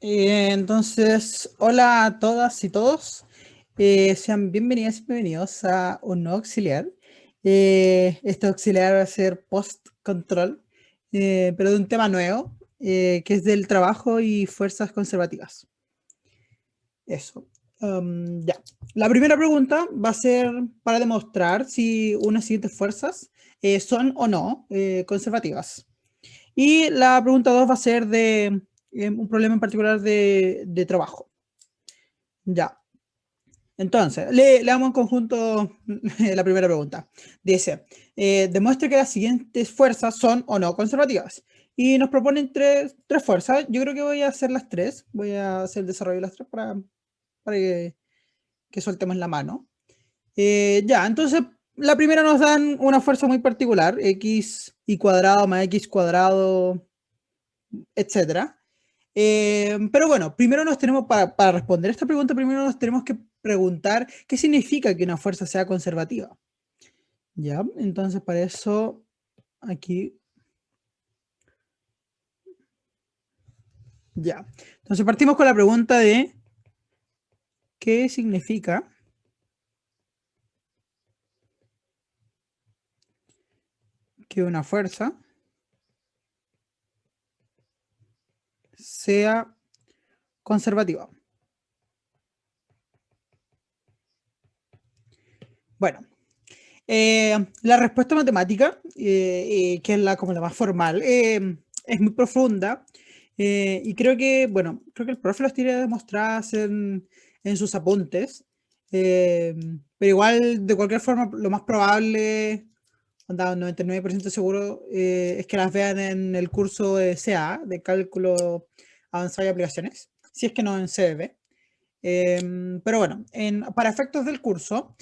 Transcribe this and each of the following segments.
Entonces, hola a todas y todos. Sean bienvenidas y bienvenidos a un nuevo auxiliar. Este auxiliar va a ser post-control, pero de un tema nuevo, que es del trabajo y fuerzas conservativas. Eso. Ya. La primera pregunta va a ser para demostrar si unas siguientes fuerzas son o no conservativas. Y la pregunta 2 va a ser de un problema en particular de trabajo. Ya. Entonces, le damos en conjunto la primera pregunta. Dice, demuestre que las siguientes fuerzas son o no conservativas. Y nos proponen tres fuerzas. Yo creo que voy a hacer las tres. Voy a hacer el desarrollo de las tres para que soltemos la mano. Ya, entonces, la primera nos dan una fuerza muy particular, x y cuadrado más x cuadrado, etcétera. Pero bueno, primero nos tenemos, para responder esta pregunta, primero nos tenemos que preguntar qué significa que una fuerza sea conservativa. Ya, entonces para eso, aquí, ya. Entonces partimos con la pregunta de qué significa que una fuerza sea conservativa. Bueno, la respuesta matemática, que es como la más formal, es muy profunda, y creo que, bueno, creo que el profe los tiene demostradas en sus apuntes, pero igual, de cualquier forma, lo más probable, onda, un 99% seguro, es que las vean en el curso de CA, de Cálculo Avanzado y Aplicaciones, si es que no en CDB. Pero bueno, para efectos del curso,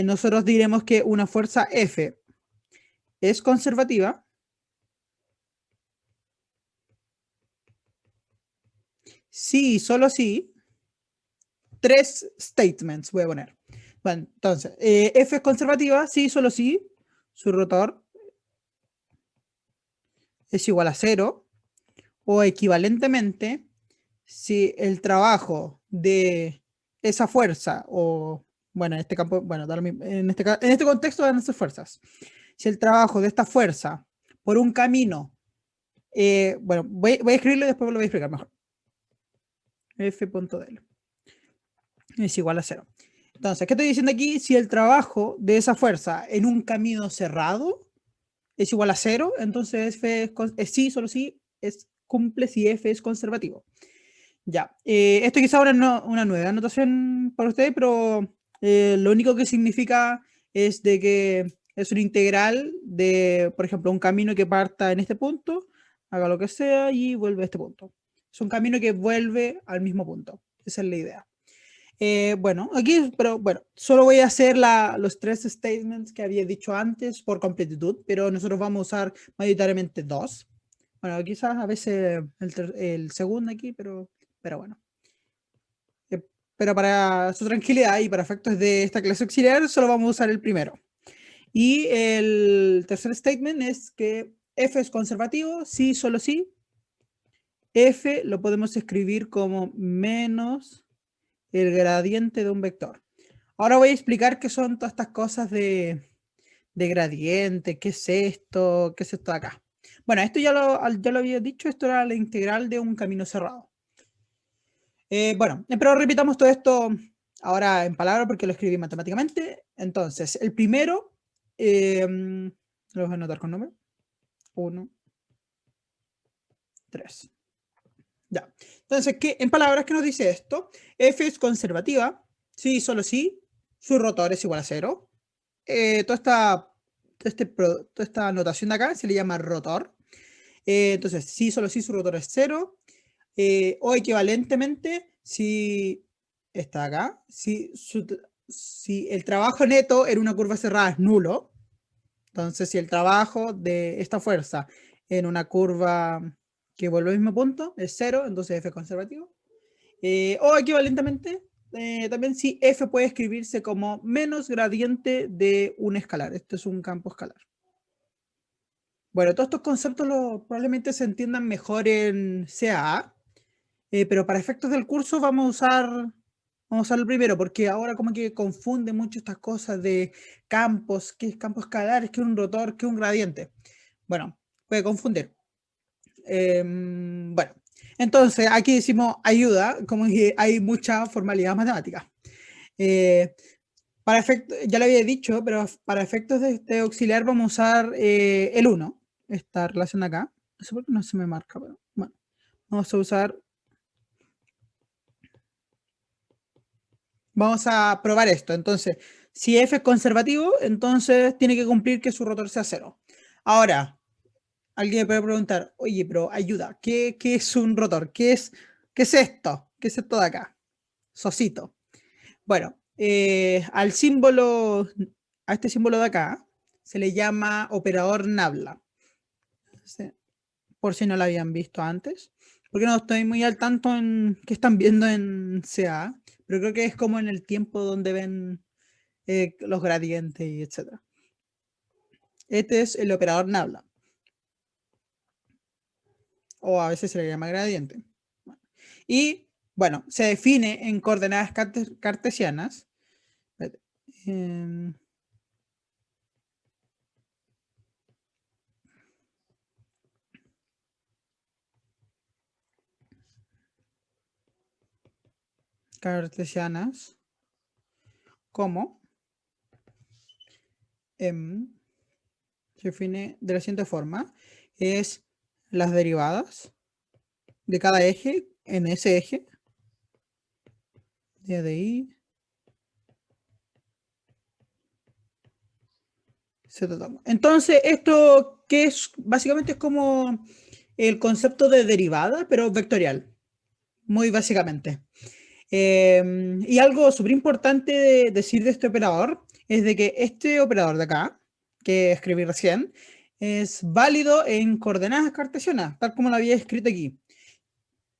nosotros diremos que una fuerza F es conservativa si, solo si, tres statements voy a poner. Bueno, entonces, F es conservativa si, solo si, su rotor es igual a 0, o equivalentemente, si el trabajo de esa fuerza, o bueno, en este campo, bueno, en este contexto dan esas fuerzas. Si el trabajo de esta fuerza por un camino, bueno, voy a escribirlo y después lo voy a explicar mejor. F.dl es igual a 0. Entonces, ¿qué estoy diciendo aquí? Si el trabajo de esa fuerza en un camino cerrado es igual a 0, entonces F es sí, solo sí, cumple si F es conservativo. Ya, esto quizá ahora una nueva anotación para ustedes, pero lo único que significa es de que es una integral de, por ejemplo, un camino que parta en este punto, haga lo que sea y vuelve a este punto. Es un camino que vuelve al mismo punto. Esa es la idea. Bueno, aquí, pero bueno, solo voy a hacer los tres statements que había dicho antes por completitud, pero nosotros vamos a usar mayoritariamente dos. Bueno, quizás a veces el segundo aquí, pero bueno. Pero para su tranquilidad y para efectos de esta clase auxiliar, solo vamos a usar el primero. Y el tercer statement es que F es conservativo, sí, solo sí. F lo podemos escribir como menos el gradiente de un vector. Ahora voy a explicar qué son todas estas cosas de gradiente, qué es esto de acá. Bueno, esto ya lo había dicho, esto era la integral de un camino cerrado. Bueno, pero repitamos todo esto ahora en palabras porque lo escribí matemáticamente. Entonces, el primero, lo voy a anotar con nombre. 1, 3. Ya. Entonces, en palabras, ¿qué nos dice esto? F es conservativa, sí, solo sí, su rotor es igual a 0. Toda esta notación de acá se le llama rotor. Entonces, sí, solo sí, su rotor es 0. O equivalentemente, si está acá, si el trabajo neto en una curva cerrada es nulo, entonces si el trabajo de esta fuerza en una curva que vuelve al mismo punto es 0, entonces F es conservativo. O equivalentemente, también si F puede escribirse como menos gradiente de un escalar. Esto es un campo escalar. Bueno, todos estos conceptos probablemente se entiendan mejor en CAA. pero para efectos del curso vamos a usar el primero, porque ahora como que confunde mucho estas cosas de campos, qué es campos escalares, qué es un rotor, qué es un gradiente. Bueno, puede confundir. Bueno, entonces aquí decimos ayuda, como que hay mucha formalidad matemática. Para efectos, ya lo había dicho, pero para efectos de este auxiliar vamos a usar el 1, esta relación de acá. No sé por qué no se me marca, pero bueno, vamos a usar. Vamos a probar esto. Entonces, si f es conservativo, entonces tiene que cumplir que su rotor sea 0. Ahora, alguien me puede preguntar, oye, pero ayuda, ¿qué es un rotor? ¿Qué es esto? ¿Qué es esto de acá? Sosito. Bueno, al símbolo, a este símbolo de acá, se le llama operador nabla. Por si no lo habían visto antes. Porque no estoy muy al tanto en qué están viendo en CA, pero creo que es como en el tiempo donde ven los gradientes y etcétera. Este es el operador nabla. O a veces se le llama gradiente. Y bueno, se define en coordenadas cartesianas. Cartesianas como se define de la siguiente forma: es las derivadas de cada eje en ese eje de ahí se toma. Entonces, esto que es básicamente es como el concepto de derivada, pero vectorial, muy básicamente. Y algo súper importante de decir de este operador es de que este operador de acá, que escribí recién, es válido en coordenadas cartesianas, tal como lo había escrito aquí.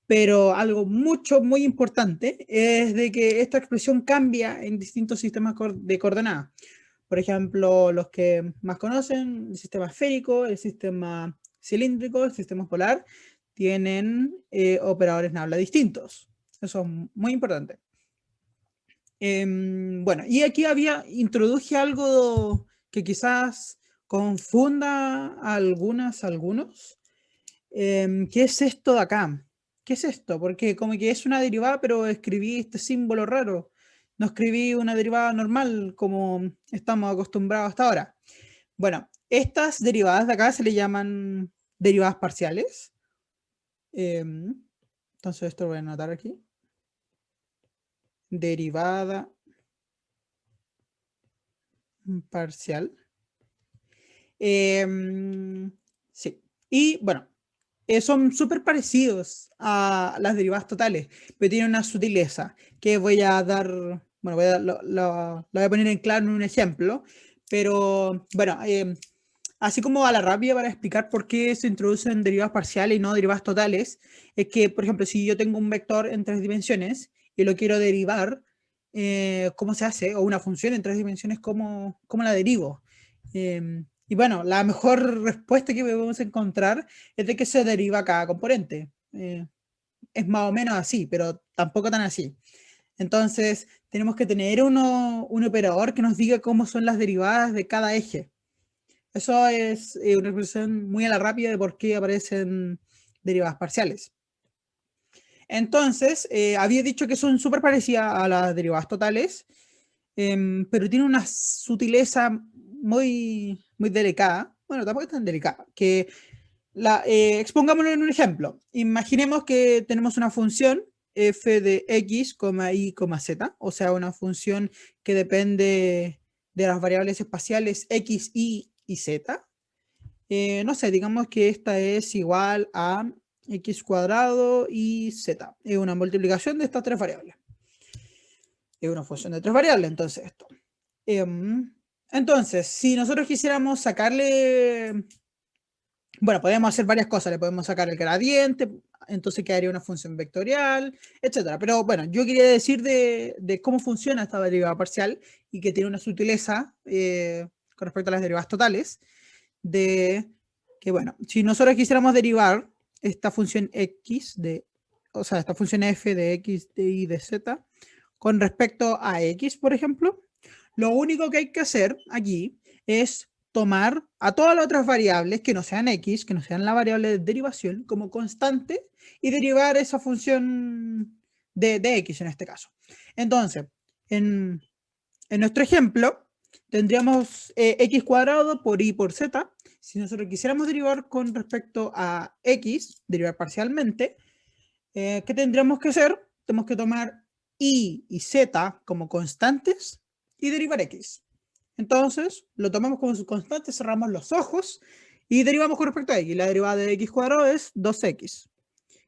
Pero algo muy importante es de que esta expresión cambia en distintos sistemas de coordenadas. Por ejemplo, los que más conocen, el sistema esférico, el sistema cilíndrico, el sistema polar, tienen operadores nabla distintos. Eso es muy importante. Bueno, y aquí introduje algo que quizás confunda a algunos. ¿Qué es esto de acá? ¿Qué es esto? Porque como que es una derivada, pero escribí este símbolo raro. No escribí una derivada normal como estamos acostumbrados hasta ahora. Bueno, estas derivadas de acá se le llaman derivadas parciales. Entonces esto lo voy a anotar aquí. Derivada parcial. Sí. Y bueno, son súper parecidos a las derivadas totales, pero tienen una sutileza que voy a dar, bueno, lo voy a poner en claro en un ejemplo, pero bueno, así como a la rápida para explicar por qué se introducen derivadas parciales y no derivadas totales, es que, por ejemplo, si yo tengo un vector en 3 dimensiones y lo quiero derivar, ¿cómo se hace? O una función en 3 dimensiones, ¿cómo la derivo? Y bueno, la mejor respuesta que podemos encontrar es de que se deriva cada componente. Es más o menos así, pero tampoco tan así. Entonces, tenemos que tener un operador que nos diga cómo son las derivadas de cada eje. Eso es una expresión muy a la rápida de por qué aparecen derivadas parciales. Entonces, había dicho que son súper parecidas a las derivadas totales, pero tiene una sutileza muy delicada. Bueno, tampoco es tan delicada. Que expongámoslo en un ejemplo. Imaginemos que tenemos una función f de x, y, z, o sea, una función que depende de las variables espaciales x, y z. No sé, digamos que esta es igual a x cuadrado y z. Es una multiplicación de estas tres variables. Es una función de tres variables, entonces esto. Entonces, si nosotros quisiéramos sacarle, bueno, podemos hacer varias cosas. Le podemos sacar el gradiente, entonces quedaría una función vectorial, etcétera. Pero bueno, yo quería decir de cómo funciona esta derivada parcial y que tiene una sutileza con respecto a las derivadas totales, de que, bueno, si nosotros quisiéramos derivar esta función x de o sea, esta función f de x, de y, de z, con respecto a x, por ejemplo, lo único que hay que hacer aquí es tomar a todas las otras variables que no sean x, que no sean la variable de derivación, como constante, y derivar esa función de x en este caso. Entonces, en nuestro ejemplo, tendríamos x cuadrado por y por z. Si nosotros quisiéramos derivar con respecto a x, derivar parcialmente, ¿qué tendríamos que hacer? Tenemos que tomar y z como constantes y derivar x. Entonces, lo tomamos como su constante, cerramos los ojos y derivamos con respecto a x. La derivada de x cuadrado es 2x.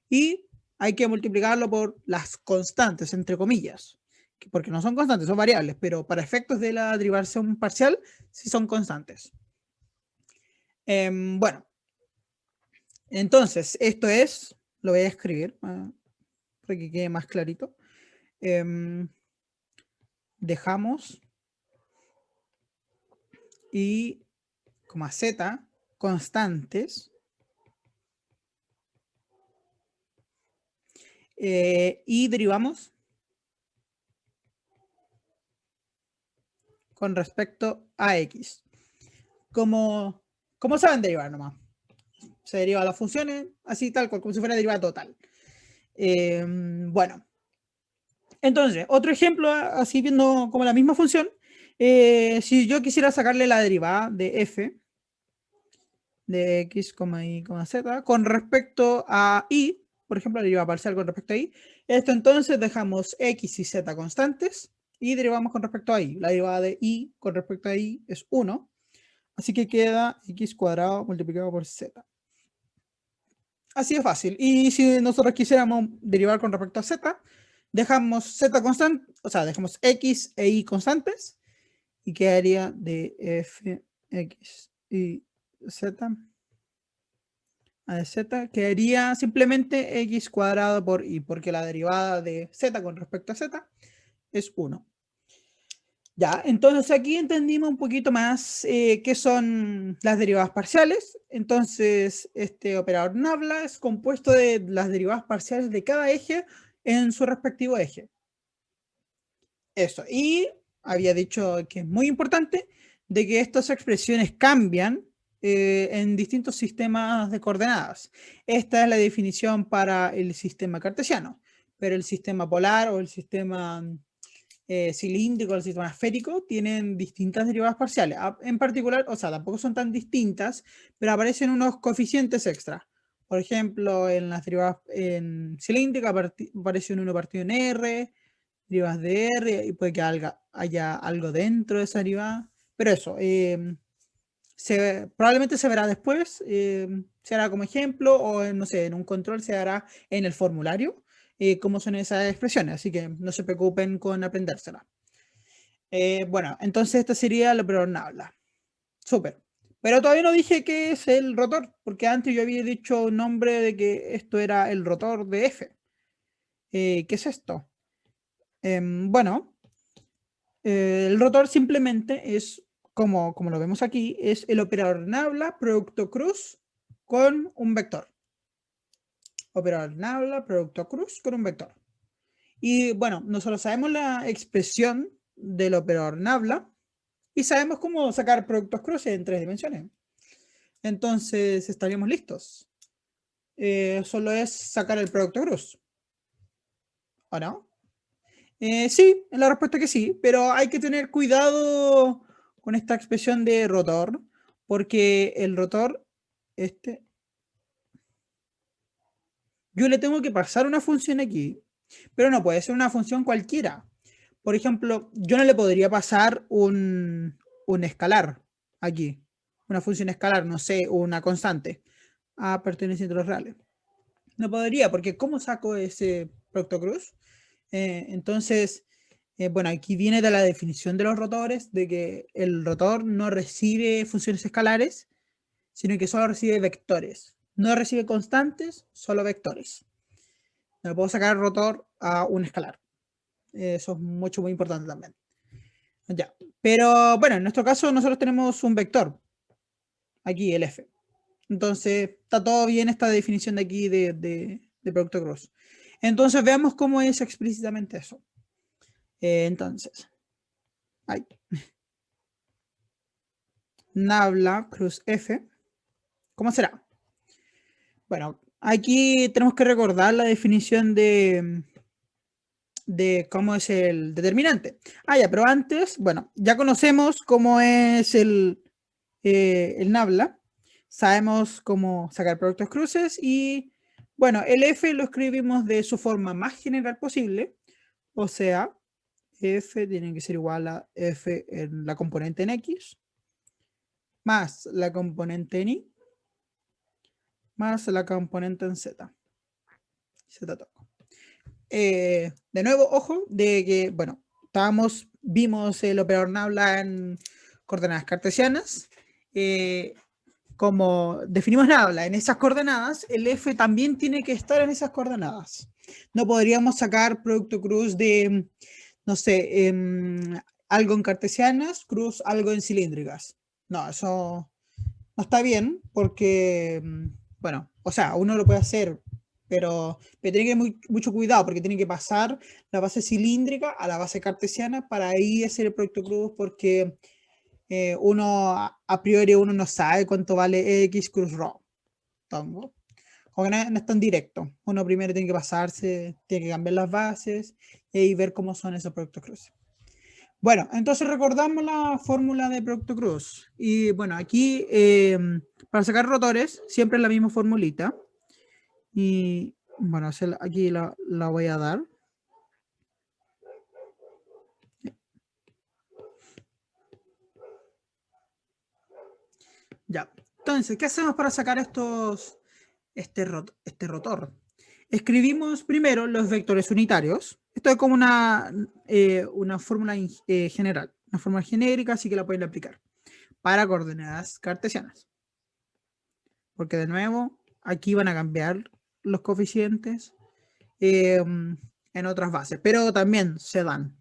Y hay que multiplicarlo por las constantes, entre comillas, porque no son constantes, son variables, pero para efectos de la derivación parcial sí son constantes. Bueno, entonces esto es, lo voy a escribir para que quede más clarito. Dejamos y, z, constantes, y derivamos con respecto a x. ¿Cómo saben derivar nomás? Se deriva las funciones, así tal cual, como si fuera derivada total. Bueno, entonces, otro ejemplo, así viendo como la misma función, si yo quisiera sacarle la derivada de f de x, y, z con respecto a y, por ejemplo, la derivada parcial con respecto a y, esto entonces dejamos x y z constantes y derivamos con respecto a y. La derivada de y con respecto a y es 1, así que queda x cuadrado multiplicado por z. Así de fácil. Y si nosotros quisiéramos derivar con respecto a z, dejamos z constante, o sea, dejamos x e y constantes y quedaría de f, x y z a de z, quedaría simplemente x cuadrado por y, porque la derivada de z con respecto a z es 1. Ya, entonces aquí entendimos un poquito más qué son las derivadas parciales. Entonces, este operador nabla es compuesto de las derivadas parciales de cada eje en su respectivo eje. Eso, y había dicho que es muy importante de que estas expresiones cambian en distintos sistemas de coordenadas. Esta es la definición para el sistema cartesiano, pero el sistema polar o el sistema cilíndrico, el sistema esférico, tienen distintas derivadas parciales. En particular, o sea, tampoco son tan distintas, pero aparecen unos coeficientes extra. Por ejemplo, en las derivadas en cilíndrica aparece un 1 partido en R, derivadas de R, y puede que haya algo dentro de esa derivada. Pero eso, probablemente se verá después, se hará como ejemplo, o no sé, en un control se hará en el formulario. Cómo son esas expresiones, así que no se preocupen con aprendérselas. Bueno, entonces esta sería el operador nabla. Súper. Pero todavía no dije qué es el rotor, porque antes yo había dicho un nombre de que esto era el rotor de F. ¿Qué es esto? Bueno, el rotor simplemente es, como lo vemos aquí, es el operador nabla, producto cruz con un vector. Operador nabla, producto cruz con un vector. Y bueno, nosotros sabemos la expresión del operador nabla y sabemos cómo sacar productos cruces en 3 dimensiones. Entonces estaríamos listos. Solo es sacar el producto cruz. ¿O no? Sí, la respuesta es que sí, pero hay que tener cuidado con esta expresión de rotor, porque el rotor, yo le tengo que pasar una función aquí, pero no puede ser una función cualquiera. Por ejemplo, yo no le podría pasar un escalar aquí, una función escalar, no sé, una constante a perteneciente a los reales. No podría, porque ¿cómo saco ese producto cruz? Entonces, bueno, aquí viene de la definición de los rotores, de que el rotor no recibe funciones escalares, sino que solo recibe vectores. No recibe constantes, solo vectores. No puedo sacar el rotor a un escalar. Eso es muy importante también. Ya. Pero bueno, en nuestro caso nosotros tenemos un vector. Aquí el f. Entonces está todo bien esta definición de aquí de producto cruz. Entonces veamos cómo es explícitamente eso. Entonces, ay. Nabla cruz F. ¿Cómo será? Bueno, aquí tenemos que recordar la definición de cómo es el determinante. Ah, ya, pero antes, bueno, ya conocemos cómo es el Nabla. Sabemos cómo sacar productos cruces y, bueno, el F lo escribimos de su forma más general posible. O sea, F tiene que ser igual a F en la componente en X más la componente en Y más la componente en Z. De nuevo, ojo, de que, bueno, vimos el operador Nabla en coordenadas cartesianas. Como definimos Nabla en esas coordenadas, el F también tiene que estar en esas coordenadas. No podríamos sacar producto cruz de, no sé, algo en cartesianas, cruz algo en cilíndricas. No, eso no está bien porque, bueno, o sea, uno lo puede hacer, pero tiene que tener mucho cuidado porque tiene que pasar la base cilíndrica a la base cartesiana para ahí hacer el producto cruz porque uno a priori uno no sabe cuánto vale X cruz Rho. Como que no es tan directo. Uno primero tiene que pasarse, tiene que cambiar las bases y ver cómo son esos productos cruz. Bueno, entonces recordamos la fórmula de producto cruz. Y bueno, aquí para sacar rotores, siempre es la misma formulita. Y bueno, aquí la voy a dar. Ya. Entonces, ¿qué hacemos para sacar este rotor? Escribimos primero los vectores unitarios. Esto es como una fórmula general, una fórmula genérica, así que la pueden aplicar para coordenadas cartesianas. Porque de nuevo, aquí van a cambiar los coeficientes en otras bases, pero también se dan.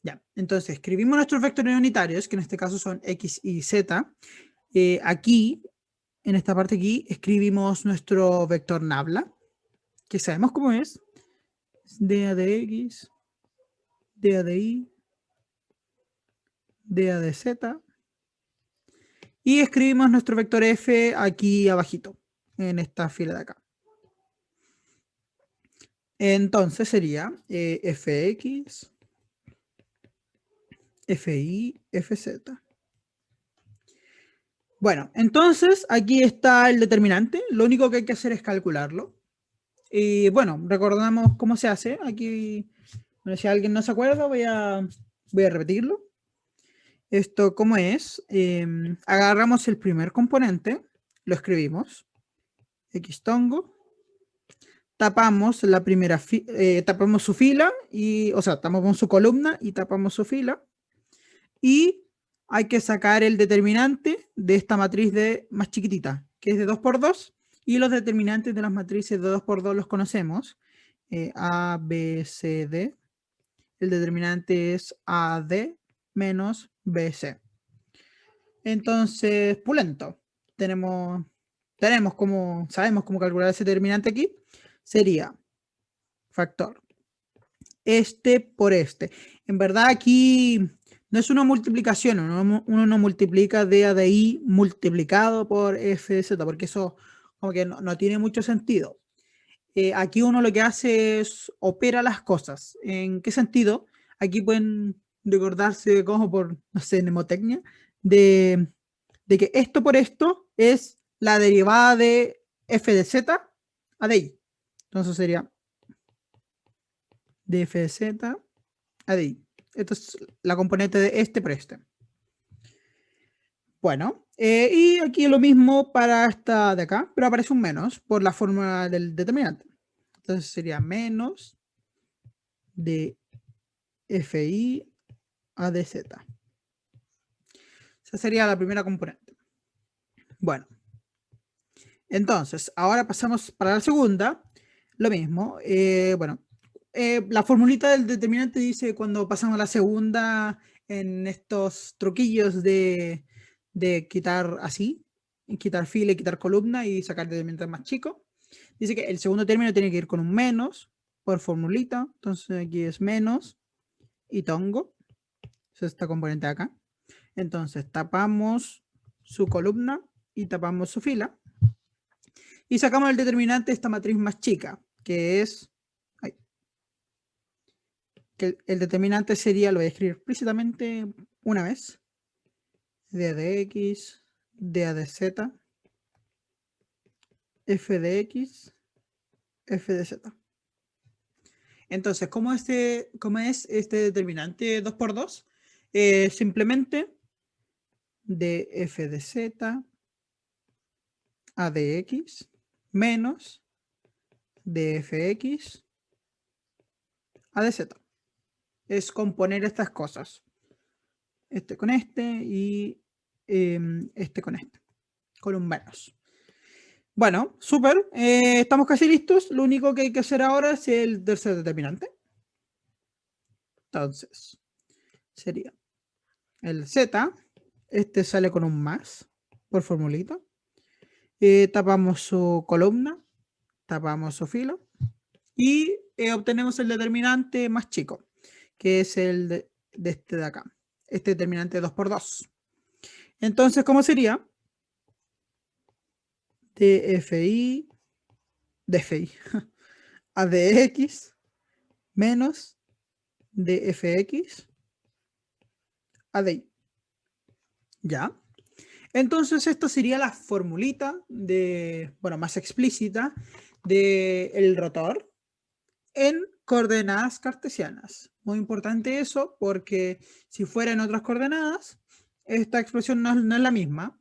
Ya, entonces escribimos nuestros vectores unitarios, que en este caso son X y Z. Aquí, en esta parte aquí, escribimos nuestro vector Nabla, que sabemos cómo es. dA de X, dA de Y, dA de Z. Y escribimos nuestro vector F aquí abajito, en esta fila de acá. Entonces sería Fx, Fi, Fz. Bueno, entonces aquí está el determinante. Lo único que hay que hacer es calcularlo. Y bueno, recordamos cómo se hace. Aquí, bueno, si alguien no se acuerda, voy a repetirlo. Esto, ¿cómo es? Agarramos el primer componente, lo escribimos, xtongo, tapamos la primera tapamos su fila, o sea, tapamos su columna y tapamos su fila. Y hay que sacar el determinante de esta matriz más chiquitita, que es de 2 por 2. Y los determinantes de las matrices de 2 por 2 los conocemos. A, B, C, D. El determinante es AD menos BC. Entonces, pulento. Sabemos cómo calcular ese determinante aquí. Sería factor este por este. En verdad aquí no es una multiplicación, uno no multiplica dA de I multiplicado por F de Z, porque eso como que no tiene mucho sentido. Aquí uno lo que hace es opera las cosas. ¿En qué sentido? Aquí pueden recordarse como por, no sé, mnemotecnia, de que esto por esto es la derivada de F de Z a de I. Entonces sería de F de Z a de I. Esto es la componente de este por este. Bueno, y aquí lo mismo para esta de acá, pero aparece un menos por la fórmula del determinante. Entonces sería menos de Fi a dz. Esa sería la primera componente. Bueno, entonces ahora pasamos para la segunda. Lo mismo. Bueno, la formulita del determinante dice cuando pasamos a la segunda en estos truquillos de quitar así, quitar fila y quitar columna y sacar determinante más chico. dice que el segundo término tiene que ir con un menos por formulita. Entonces aquí es menos y tongo. Es esta componente de acá. Entonces tapamos su columna y tapamos su fila. Y sacamos el determinante de esta matriz más chica, que es... Ay, que el determinante sería, lo voy a escribir explícitamente una vez. D de X, D de Z, F de X, F de Z. Entonces, ¿cómo es este determinante 2 por 2? Simplemente df de z a de x menos dfx a de z. Es componer estas cosas. Este con este y este con este. Con un menos. Bueno, súper. Estamos casi listos. Lo único que hay que hacer ahora es el tercer determinante. Entonces, sería el z. Este sale con un más por formulita. Tapamos su columna, tapamos su filo y obtenemos el determinante más chico, que es el de este de acá. Este determinante 2 por 2. Entonces, ¿cómo sería? dfi a de x menos dfx a de y. ¿Ya? Entonces, esto sería la formulita de, bueno, más explícita del rotor en coordenadas cartesianas. Muy importante eso, porque si fuera en otras coordenadas, esta expresión no es la misma.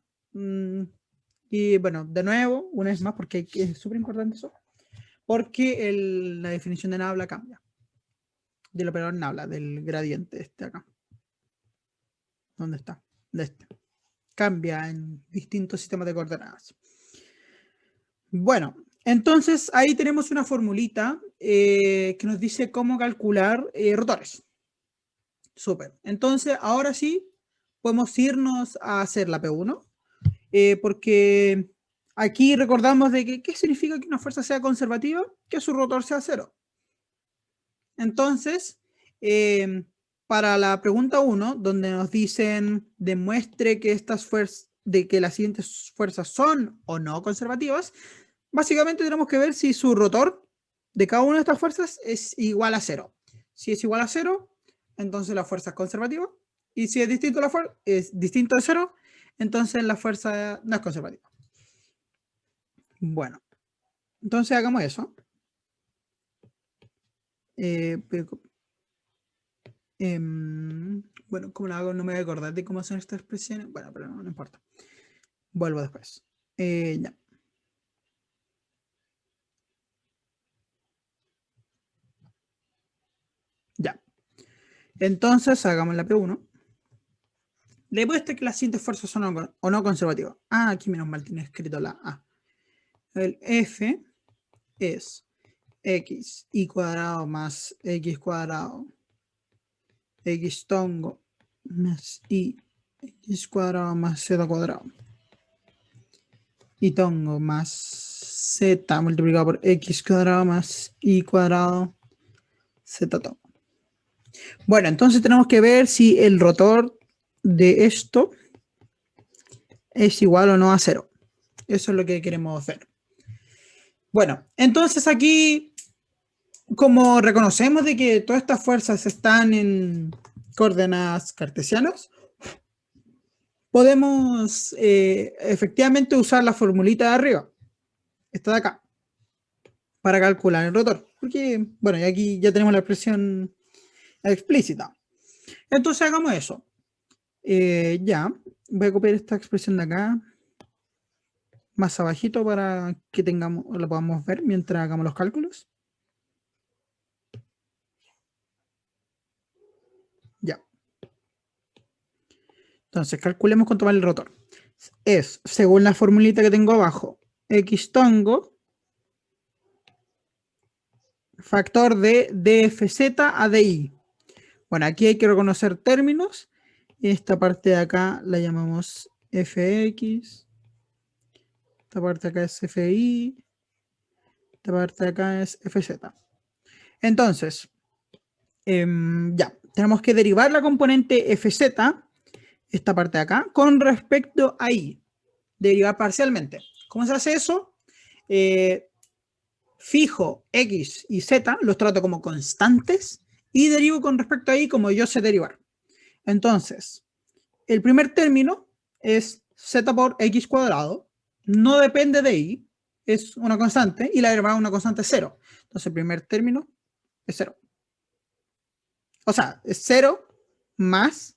Y bueno, de nuevo, una vez más, porque es súper importante eso, porque la definición de nabla cambia. Del operador nabla, del gradiente este acá. ¿Dónde está? De este. Cambia en distintos sistemas de coordenadas. Bueno, entonces ahí tenemos una formulita que nos dice cómo calcular rotores. Súper. Entonces ahora sí podemos irnos a hacer la P1 porque aquí recordamos de que ¿qué significa que una fuerza sea conservativa? Que su rotor sea cero. Entonces, para la pregunta 1, donde nos dicen demuestre que estas fuerzas, de que las siguientes fuerzas son o no conservativas, básicamente tenemos que ver si su rotor de cada una de estas fuerzas es igual a 0. Si es igual a 0, entonces la fuerza es conservativa. Y si es distinto, es distinto de 0, entonces la fuerza no es conservativa. Bueno, entonces hagamos eso. Bueno, ¿cómo lo hago? No me voy a acordar de cómo son estas expresiones. Bueno, pero no importa. Vuelvo después. Ya. Ya. Entonces, hagamos la P1. Demuestra que las siguientes fuerzas son o no conservativas. Ah, aquí menos mal tiene escrito la A. El F es x y cuadrado más x cuadrado x tongo más y x cuadrado más z cuadrado y tongo más z multiplicado por x cuadrado más y cuadrado z tongo. Bueno, entonces tenemos que ver si el rotor de esto es igual o no a 0. Eso es lo que queremos ver. Bueno, entonces aquí, como reconocemos de que todas estas fuerzas están en coordenadas cartesianas, podemos efectivamente usar la formulita de arriba, esta de acá, para calcular el rotor. Porque, bueno, y aquí ya tenemos la expresión explícita. Entonces hagamos eso. Ya, voy a copiar esta expresión de acá más abajito para que lo podamos ver mientras hagamos los cálculos. Ya. Entonces, calculemos cuánto vale el rotor. Es, según la formulita que tengo abajo, x tongo factor de dfz a di. Bueno, aquí hay que reconocer términos. Esta parte de acá la llamamos fx. Esta parte de acá es fi. Esta parte de acá es fz. Entonces, ya, tenemos que derivar la componente fz, esta parte de acá, con respecto a y. Derivar parcialmente. ¿Cómo se hace eso? Fijo x y z, los trato como constantes y derivo con respecto a y como yo sé derivar. Entonces, el primer término es z por x cuadrado, no depende de y, es una constante y la derivada de una constante es 0. Entonces, el primer término es 0. O sea, es 0 más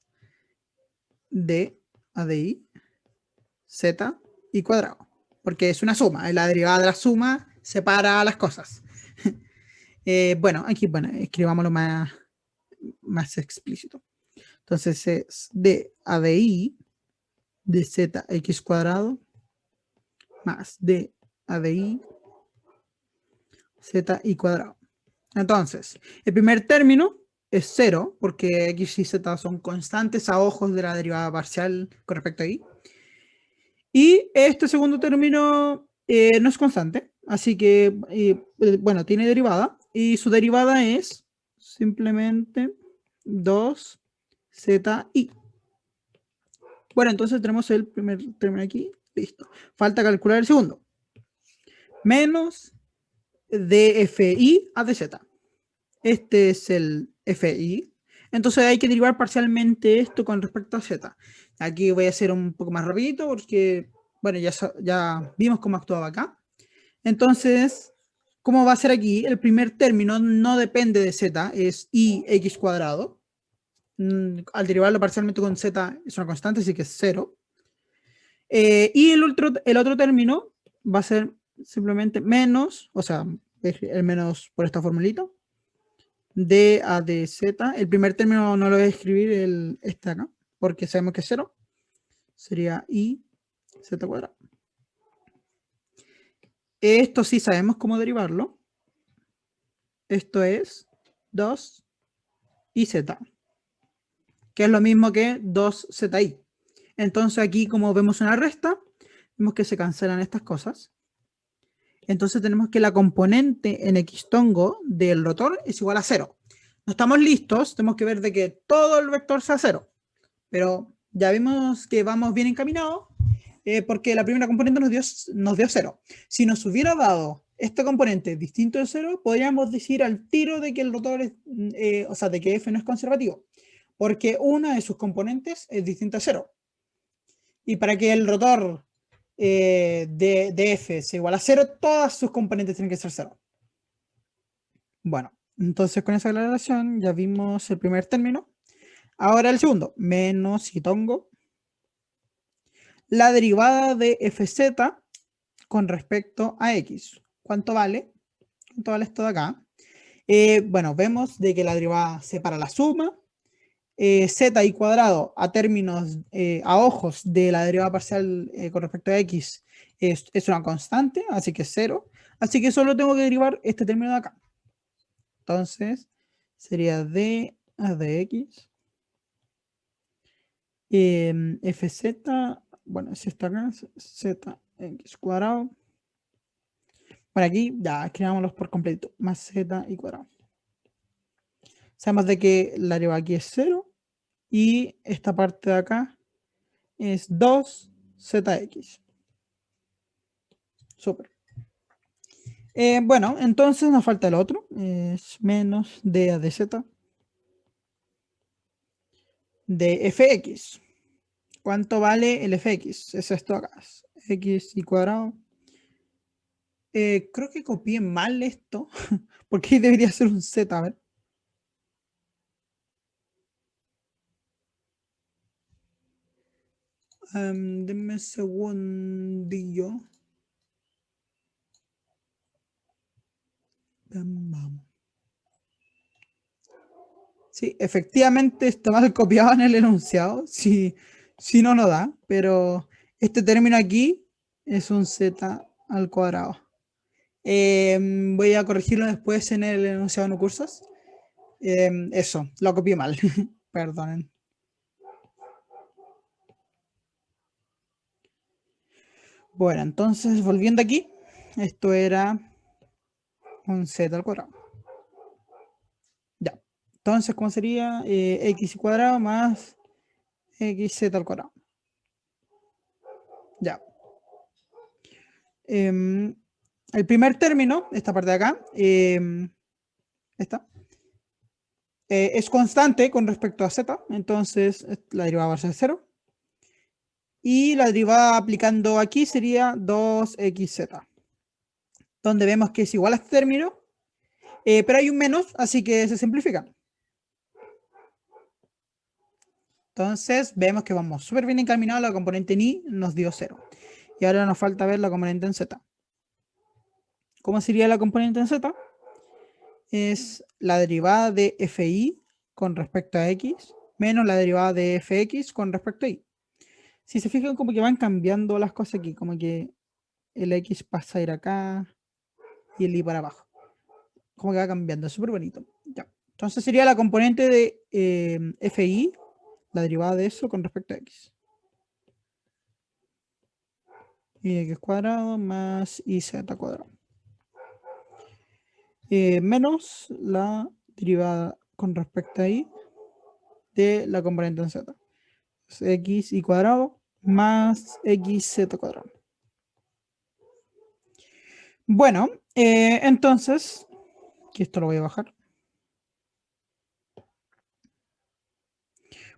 d a de y z y cuadrado, porque es una suma, la derivada de la suma separa las cosas. Bueno, aquí, bueno, escribámoslo más explícito. Entonces es d a de y de z x cuadrado más d a de y z y cuadrado. Entonces, el primer término es 0, porque x y z son constantes a ojos de la derivada parcial con respecto a y. Y este segundo término no es constante, así que, bueno, tiene derivada, y su derivada es simplemente 2zi. Bueno, entonces tenemos el primer término aquí, listo. Falta calcular el segundo. Menos dfi a dz. Este es el fi. Entonces hay que derivar parcialmente esto con respecto a z. Aquí voy a hacer un poco más rapidito porque, bueno, ya vimos cómo actuaba acá. Entonces, ¿cómo va a ser aquí? El primer término no depende de z, es ix cuadrado. Al derivarlo parcialmente con z es una constante, así que es 0. Y el otro término va a ser simplemente menos, o sea, el menos por esta formulita, d a de z. El primer término no lo voy a escribir este acá, porque sabemos que es 0. Sería i z cuadrado. Esto sí sabemos cómo derivarlo. Esto es 2 y z, que es lo mismo que 2zi. Entonces aquí, como vemos una resta, vemos que se cancelan estas cosas. Entonces tenemos que la componente en xtongo del rotor es igual a 0. No estamos listos, tenemos que ver de que todo el vector sea 0. Pero ya vimos que vamos bien encaminados porque la primera componente nos dio 0. Si nos hubiera dado esta componente distinto de 0, podríamos decir al tiro de que el rotor es, o sea, de que f no es conservativo, porque una de sus componentes es distinta a 0. Y para que el rotor de f sea igual a 0, todas sus componentes tienen que ser 0. Bueno, entonces con esa aclaración ya vimos el primer término. Ahora el segundo, menos hitongo. La derivada de fz con respecto a x. ¿Cuánto vale? ¿Cuánto vale esto de acá? Bueno, vemos de que la derivada separa la suma. Z y cuadrado a términos, a ojos de la derivada parcial con respecto a x es una constante, así que es 0. Así que solo tengo que derivar este término de acá. Entonces, sería d a de x. Fz, bueno, es esta acá, z x cuadrado. Por aquí, ya, escribámoslos por completo, más z y cuadrado. Sabemos de que la derivada aquí es 0 y esta parte de acá es 2zx. Súper. Bueno, entonces nos falta el otro, es menos d a de z de fx. ¿Cuánto vale el fx? Es esto acá, x y cuadrado. Creo que copié mal esto, porque debería ser un z, a ver. Denme un segundillo. Vamos. Sí, efectivamente está mal copiado en el enunciado. Si no, no da. Pero este término aquí es un z al cuadrado. Voy a corregirlo después en el enunciado no cursos. Eso, lo copié mal. Perdonen. Bueno, entonces volviendo aquí. Esto era con z al cuadrado. Ya. Entonces, ¿cómo sería? X cuadrado más xz al cuadrado. Ya. El primer término, esta parte de acá, esta, es constante con respecto a z, entonces la derivada va a ser 0. Y la derivada aplicando aquí sería 2xz, donde vemos que es igual a este término, pero hay un menos, así que se simplifica. Entonces vemos que vamos súper bien encaminados, la componente en y nos dio 0. Y ahora nos falta ver la componente en z. ¿Cómo sería la componente en z? Es la derivada de fi con respecto a x menos la derivada de fx con respecto a y. Si se fijan, como que van cambiando las cosas aquí, como que el x pasa a ir acá y el y para abajo. Como que va cambiando, es súper bonito. Ya. Entonces sería la componente de fi, la derivada de eso con respecto a x. Y x cuadrado más iz cuadrado. Menos la derivada con respecto a y de la componente en z. X y cuadrado más xz cuadrado. Bueno, entonces, que esto lo voy a bajar.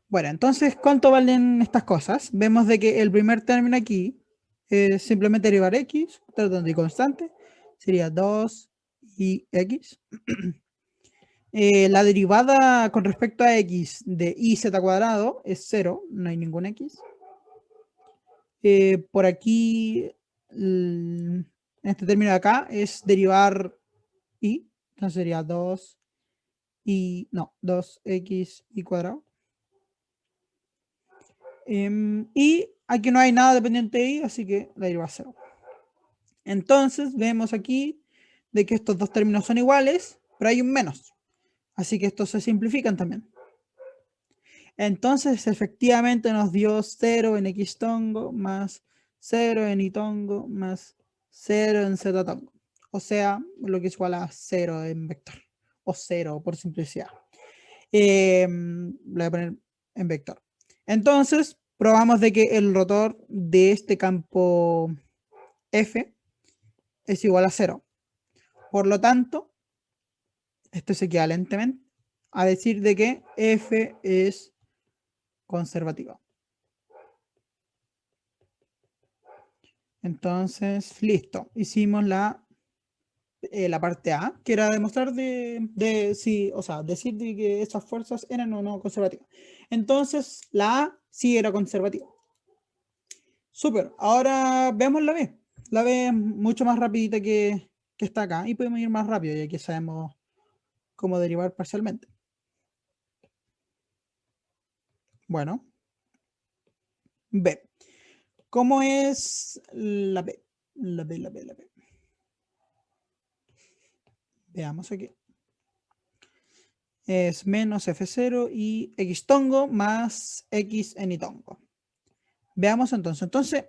Bueno, entonces, ¿cuánto valen estas cosas? Vemos de que el primer término aquí es simplemente derivar x, tratando de constante, sería 2 y x. La derivada con respecto a x de iz cuadrado es 0, no hay ningún x. Por aquí, este término de acá es derivar y, entonces sería 2 y, no, 2x y cuadrado. Y aquí no hay nada dependiente de y, así que la derivada es 0. Entonces vemos aquí de que estos dos términos son iguales, pero hay un menos. Así que estos se simplifican también. Entonces efectivamente nos dio 0 en x tongo más 0 en y tongo más 0 en z tongo. O sea, lo que es igual a 0 en vector. O 0 por simplicidad. Lo voy a poner en vector. Entonces probamos de que el rotor de este campo F es igual a 0. Por lo tanto, esto es equivalentemente a decir de que F es conservativa. Entonces, listo. Hicimos la parte A, que era demostrar si, o sea, decir de que esas fuerzas eran o no conservativas. Entonces, la A sí era conservativa. Súper. Ahora veamos la B. La B es mucho más rapidita que está acá y podemos ir más rápido, ya que sabemos cómo derivar parcialmente. Bueno. B. ¿Cómo es la B? La B. Veamos aquí. Es menos F0 y X tongo más X en y tongo. Veamos entonces. Entonces,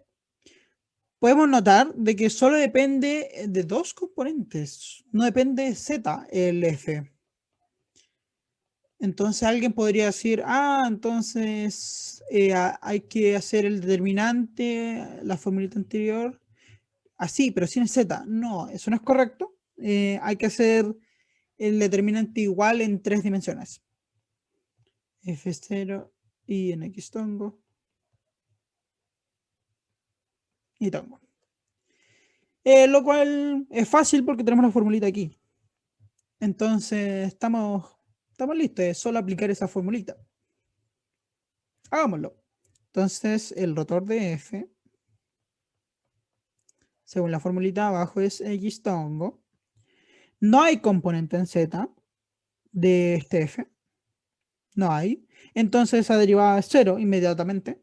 podemos notar de que solo depende de dos componentes. No depende de Z el F. Entonces alguien podría decir, entonces hay que hacer el determinante, la formulita anterior, así, pero sin Z. No, eso no es correcto. Hay que hacer el determinante igual en 3 dimensiones. F0 y en X tongo y tongo. Lo cual es fácil porque tenemos la formulita aquí. Entonces estamos listos, es solo aplicar esa formulita. Hagámoslo. Entonces el rotor de F, según la formulita abajo, es X tongo. No hay componente en Z de este F. No hay. Entonces esa derivada es 0 inmediatamente.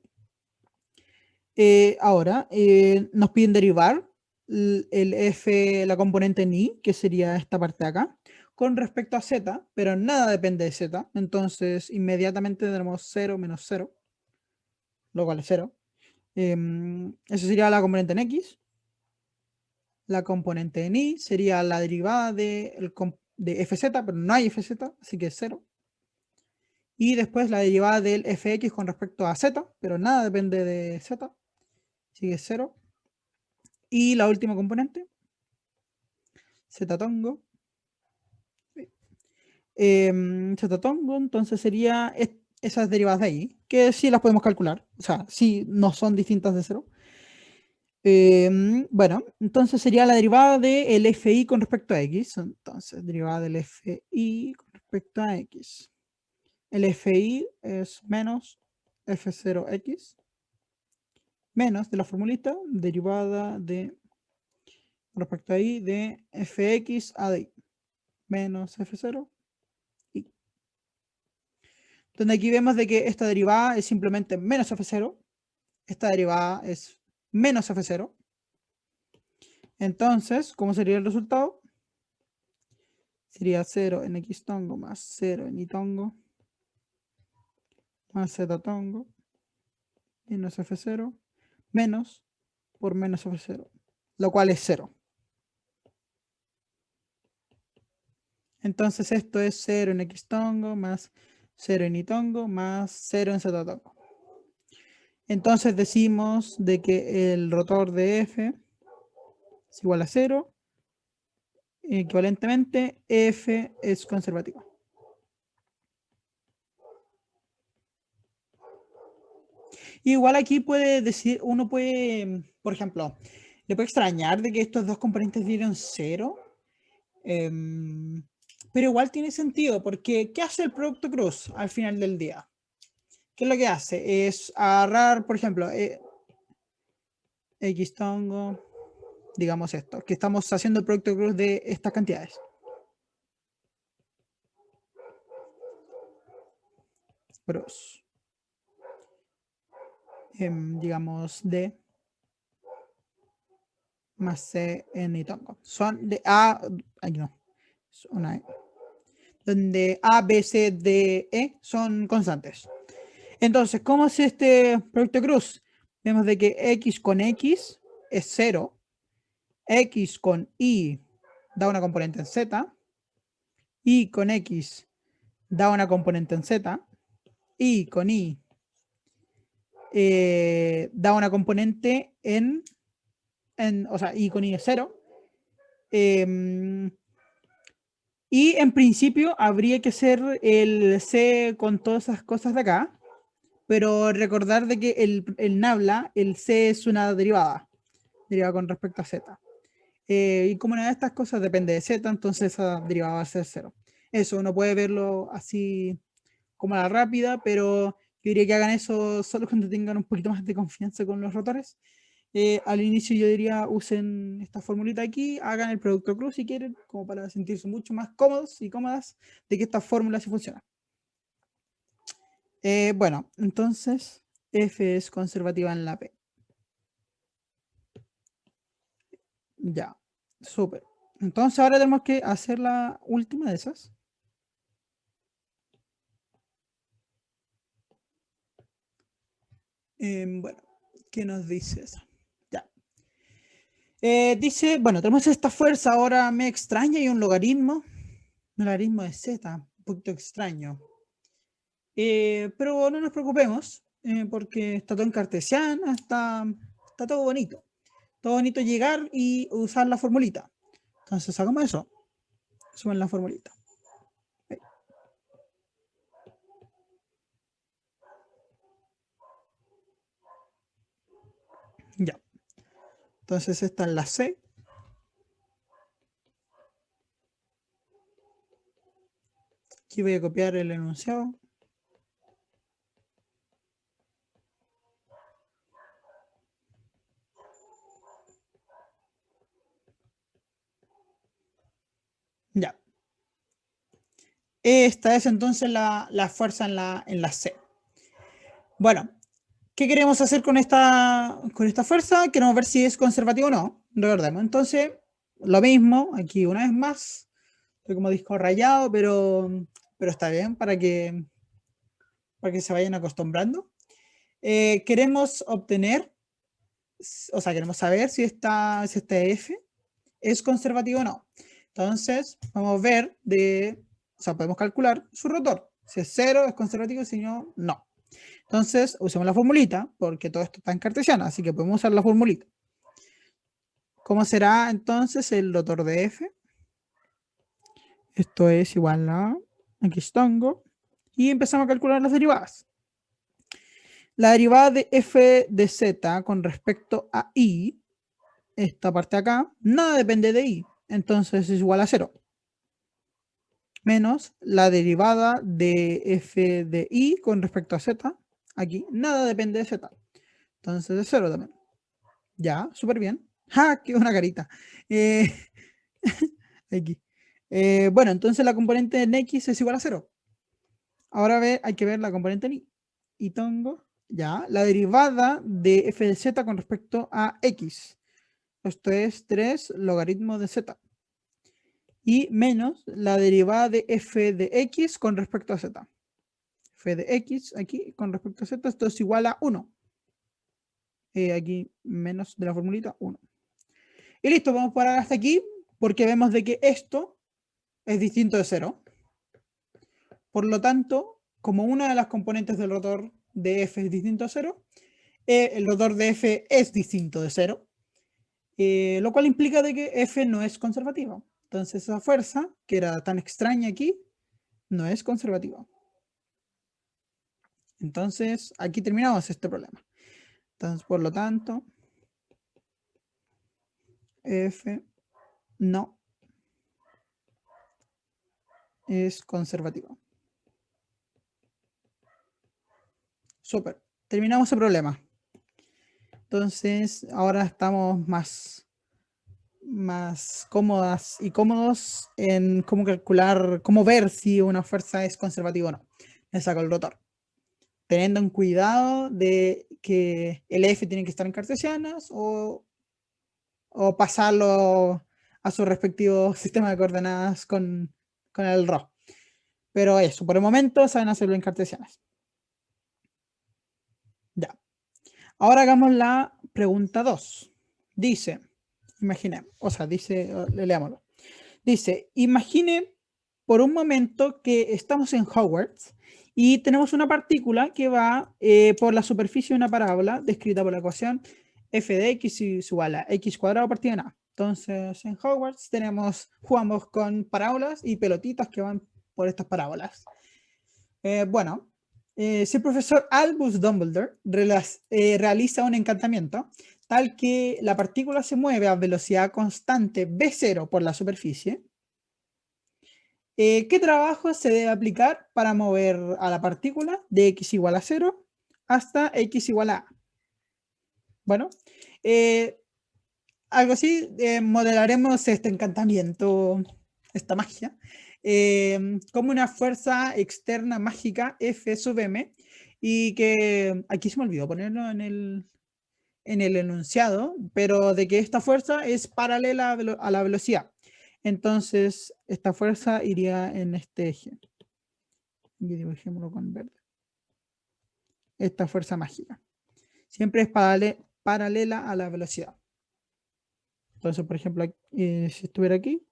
Ahora nos piden derivar el F, la componente en Y, que sería esta parte de acá, con respecto a Z, pero nada depende de Z. Entonces inmediatamente tenemos 0 menos 0, lo cual es 0. Eso sería la componente en X. La componente en i sería la derivada de fz, pero no hay fz, así que es 0. Y después la derivada del fx con respecto a z, pero nada depende de z, así que es 0. Y la última componente, z tongo. Z tongo, entonces sería esas derivadas de ahí, que sí las podemos calcular, o sea, sí no son distintas de 0. Bueno, entonces sería la derivada del FI con respecto a X. Entonces, derivada del FI con respecto a X. El FI es menos F0X menos de la formulita derivada de con respecto a I de Fx a de I menos F0 I. Donde aquí vemos de que esta derivada es simplemente menos F0. Esta derivada es menos F0. Entonces, ¿cómo sería el resultado? Sería 0 en X tongo más 0 en Y tongo más Z tongo menos F0 menos por menos F0, lo cual es 0. Entonces esto es 0 en X tongo más 0 en Y tongo más 0 en Z tongo. Entonces decimos de que el rotor de F es igual a 0. Equivalentemente, F es conservativa. Igual aquí puede decir, uno puede, por ejemplo, le puede extrañar de que estos dos componentes dieron 0. Pero igual tiene sentido, porque ¿qué hace el producto cruz al final del día? ¿Qué es lo que hace? Es agarrar, por ejemplo, X tongo, digamos esto, que estamos haciendo el producto cruz de estas cantidades. Cruz. Digamos D más C en Y tongo. Son de A, aquí no, es una E. Donde A, B, C, D, E son constantes. Entonces, ¿cómo es este producto cruz? Vemos de que X con X es 0. X con Y da una componente en Z. Y con X da una componente en Z. Y con Y da una componente o sea, Y con Y es 0. Y en principio habría que ser el C con todas esas cosas de acá. Pero recordar de que el Nabla, el C es una derivada con respecto a Z. Y como una de estas cosas depende de Z, entonces esa derivada va a ser 0. Eso, uno puede verlo así como a la rápida, pero yo diría que hagan eso solo cuando tengan un poquito más de confianza con los rotores. Al inicio yo diría usen esta formulita aquí, hagan el producto cruz si quieren, como para sentirse mucho más cómodos y cómodas de que esta fórmula sí funciona. Bueno, entonces F es conservativa en la P. Ya, súper. Entonces ahora tenemos que hacer la última de esas. Bueno, ¿qué nos dice eso? Ya. Dice, bueno, tenemos esta fuerza, ahora me extraña y un logaritmo. Un logaritmo de Z, un poquito extraño. Pero no nos preocupemos, porque está todo en cartesiana, está todo bonito. Todo bonito llegar y usar la formulita. Entonces hagamos eso. Suben la formulita. Ahí. Ya. Entonces esta es la C. Aquí voy a copiar el enunciado. Ya. Esta es entonces la fuerza en la C. Bueno, ¿qué queremos hacer con esta fuerza? Queremos ver si es conservativo o no. Recordemos. Entonces, lo mismo, aquí una vez más. Estoy como disco rayado, pero está bien para que se vayan acostumbrando. Queremos obtener, o sea, queremos saber si esta F ¿Es conservativo o no? Entonces, vamos a ver o sea, podemos calcular su rotor. Si es 0, es conservativo, si no, no. Entonces, usemos la formulita, porque todo esto está en cartesiana, así que podemos usar la formulita. ¿Cómo será entonces el rotor de F? Esto es igual a, aquí tengo, y empezamos a calcular las derivadas. La derivada de F de Z con respecto a I, esta parte de acá, nada depende de I, entonces es igual a 0. Menos la derivada de F de I con respecto a Z, aquí, nada depende de Z. Entonces es 0 también. Ya, súper bien. ¡Ja! ¡Qué una carita! Aquí. Bueno, entonces la componente en X es igual a 0. Ahora hay que ver la componente en Y. Y tengo, ya, la derivada de f de z con respecto a X. Esto es 3 logaritmo de Z. Y menos la derivada de f de X con respecto a Z. F de X aquí con respecto a Z, esto es igual a 1. Aquí menos de la formulita 1. Y listo, vamos a parar hasta aquí porque vemos de que esto es distinto de 0. Por lo tanto, como una de las componentes del rotor de F es distinto a 0, el rotor de F es distinto de 0, lo cual implica de que F no es conservativa. Entonces esa fuerza, que era tan extraña aquí, no es conservativa. Entonces aquí terminamos este problema. Entonces, por lo tanto, F no es conservativa. Súper. Terminamos el problema. Entonces, ahora estamos más cómodas y cómodos en cómo calcular, cómo ver si una fuerza es conservativa o no. Le saco el rotor. Teniendo en cuidado de que el F tiene que estar en cartesianas o pasarlo a su respectivo sistema de coordenadas con el RO. Pero eso, por el momento saben hacerlo en cartesianas. Ya. Ahora hagamos la pregunta 2. Dice, imaginemos, o sea, dice, leámoslo. Dice, imagine por un momento que estamos en Hogwarts y tenemos una partícula que va por la superficie de una parábola descrita por la ecuación f de x es igual a x cuadrado partido en a. Entonces, en Hogwarts jugamos con parábolas y pelotitas que van por estas parábolas. Bueno, si el profesor Albus Dumbledore realiza un encantamiento tal que la partícula se mueve a velocidad constante v0 por la superficie, ¿qué trabajo se debe aplicar para mover a la partícula de x igual a 0 hasta x igual a a? Bueno, algo así, modelaremos este encantamiento, esta magia, como una fuerza externa mágica F sub m, y que aquí se me olvidó ponerlo en el enunciado, pero de que esta fuerza es paralela a la velocidad. Entonces, esta fuerza iría en este eje. Y dibujémoslo con verde. Esta fuerza mágica. Siempre es paralela a la velocidad. Entonces, por ejemplo, si estuviera aquí,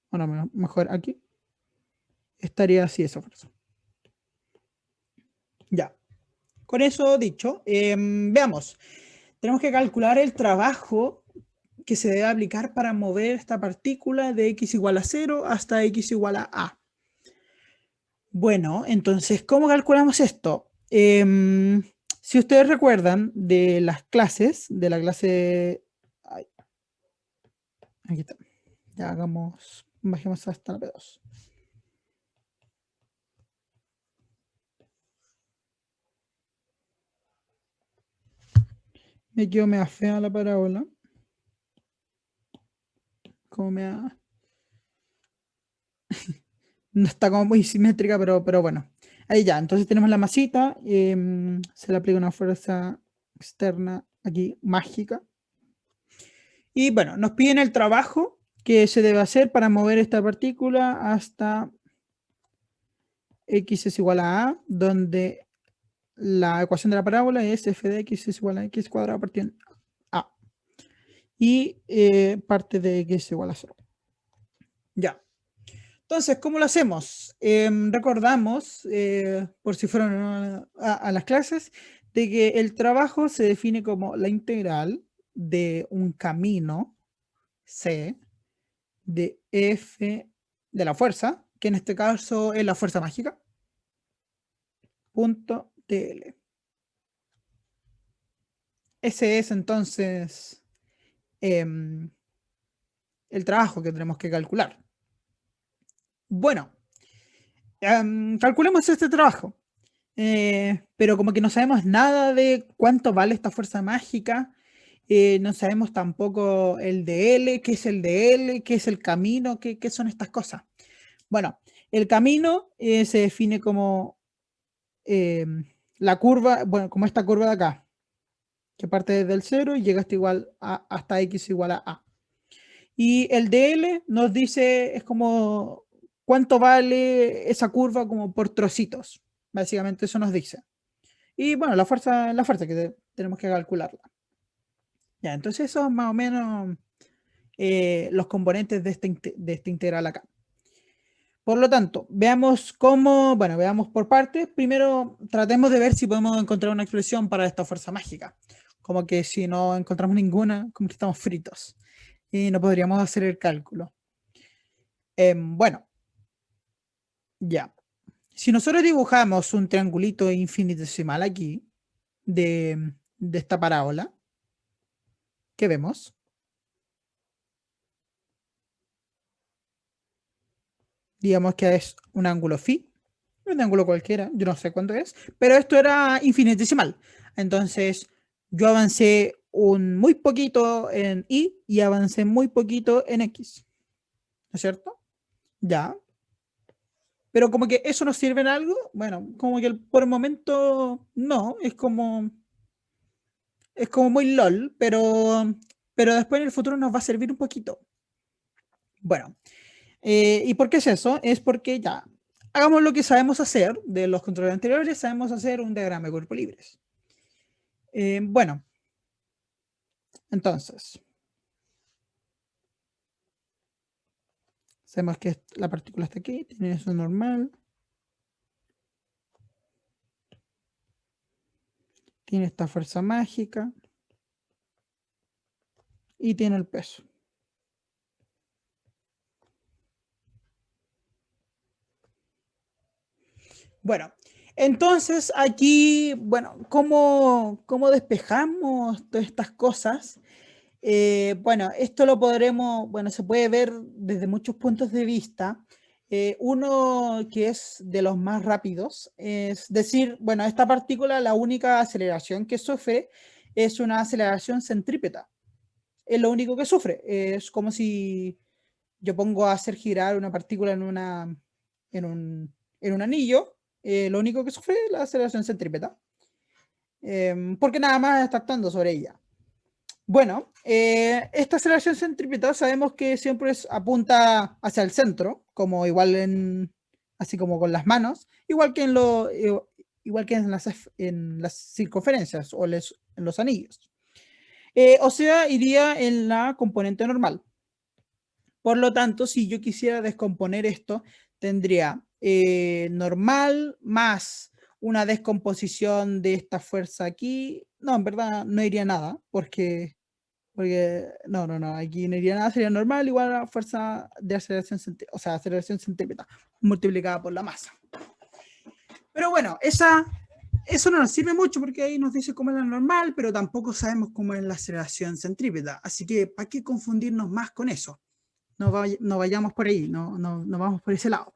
bueno, mejor aquí, estaría así esa fuerza. Ya. Con eso dicho, veamos. Tenemos que calcular el trabajo que se debe aplicar para mover esta partícula de x igual a 0 hasta x igual a a. Bueno, entonces, ¿cómo calculamos esto? Si ustedes recuerdan de las clases, de la clase... Ay, aquí está. Ya bajemos hasta la P2. Me quedo media fea la parábola. Como mea... No está como muy simétrica, pero bueno. Ahí ya, entonces tenemos la masita. Se le aplica una fuerza externa aquí, mágica. Y bueno, nos piden el trabajo que se debe hacer para mover esta partícula hasta x es igual a a, donde la ecuación de la parábola es f de x es igual a x cuadrado partido en a. y parte de x igual a 0. Ya. Entonces, ¿cómo lo hacemos? Recordamos, por si fueron a las clases, de que el trabajo se define como la integral de un camino C de F de la fuerza, que en este caso es la fuerza mágica, punto TL. Ese es entonces el trabajo que tenemos que calcular. Bueno, calculemos este trabajo. Pero como que no sabemos nada de cuánto vale esta fuerza mágica, no sabemos tampoco el DL, qué es el DL, qué es el camino, qué son estas cosas. Bueno, el camino se define como la curva, bueno, como esta curva de acá, que parte desde el 0 y llega hasta x igual a A. Y el DL nos dice, es como cuánto vale esa curva como por trocitos. Básicamente eso nos dice. Y bueno, la fuerza que tenemos que calcularla. Ya, entonces eso es más o menos los componentes de este integral acá. Por lo tanto, veamos cómo, bueno, veamos por partes. Primero, tratemos de ver si podemos encontrar una expresión para esta fuerza mágica. Como que si no encontramos ninguna, como que estamos fritos. Y no podríamos hacer el cálculo. Bueno, ya. Si nosotros dibujamos un triangulito infinitesimal aquí, de esta parábola, ¿qué vemos? Digamos que es un ángulo phi, un ángulo cualquiera, yo no sé cuánto es, pero esto era infinitesimal. Entonces, yo avancé un muy poquito en y avancé muy poquito en x, ¿no es cierto? Ya. Pero como que eso nos sirve en algo, bueno, como que por el momento no, es como muy lol, pero después en el futuro nos va a servir un poquito. Bueno, ¿y por qué es eso? Es porque ya, hagamos lo que sabemos hacer de los controles anteriores, sabemos hacer un diagrama de cuerpos libres. Bueno, entonces, sabemos que la partícula está aquí, tiene eso normal, tiene esta fuerza mágica y tiene el peso. Bueno, entonces aquí, bueno, ¿cómo despejamos todas estas cosas? Bueno, esto lo podremos, bueno, se puede ver desde muchos puntos de vista. Uno que es de los más rápidos, es decir, bueno, esta partícula, la única aceleración que sufre es una aceleración centrípeta. Es lo único que sufre. Es como si yo pongo a hacer girar una partícula en un anillo. Lo único que sufre es la aceleración centrípeta. Porque nada más está actuando sobre ella. Bueno, esta aceleración centrípeta sabemos que siempre apunta hacia el centro, como así como con las manos, igual que en las circunferencias o en los anillos. O sea, iría en la componente normal. Por lo tanto, si yo quisiera descomponer esto, tendría normal más una descomposición de esta fuerza aquí. No, en verdad no iría nada, porque no, aquí no iría nada, sería normal igual a la fuerza de aceleración, o sea, aceleración centrípeta multiplicada por la masa. Pero bueno, eso no nos sirve mucho porque ahí nos dice cómo es la normal, pero tampoco sabemos cómo es la aceleración centrípeta. Así que, ¿para qué confundirnos más con eso? No vayamos por ahí, no vamos por ese lado.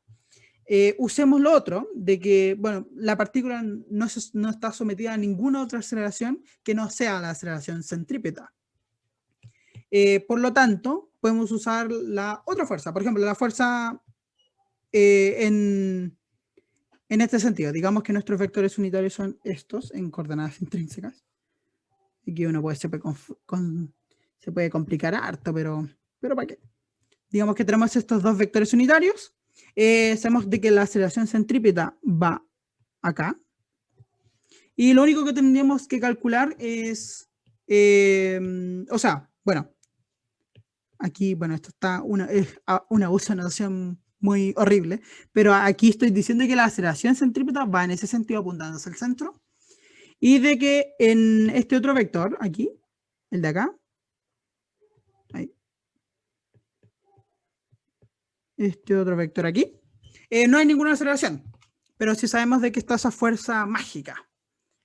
Usemos lo otro, de que, bueno, la partícula no está sometida a ninguna otra aceleración que no sea la aceleración centrípeta. Por lo tanto, podemos usar la otra fuerza, por ejemplo, la fuerza en este sentido. Digamos que nuestros vectores unitarios son estos en coordenadas intrínsecas. Aquí uno se puede complicar harto, pero ¿para qué? Digamos que tenemos estos dos vectores unitarios. Sabemos de que la aceleración centrípeta va acá. Y lo único que tendríamos que calcular es, o sea, bueno, aquí, bueno, esto está una uso de notación muy horrible, pero aquí estoy diciendo que la aceleración centrípeta va en ese sentido apuntando hacia el centro, y de que en este otro vector, aquí, el de acá, ahí, este otro vector aquí, no hay ninguna aceleración, pero sí sabemos de que está esa fuerza mágica.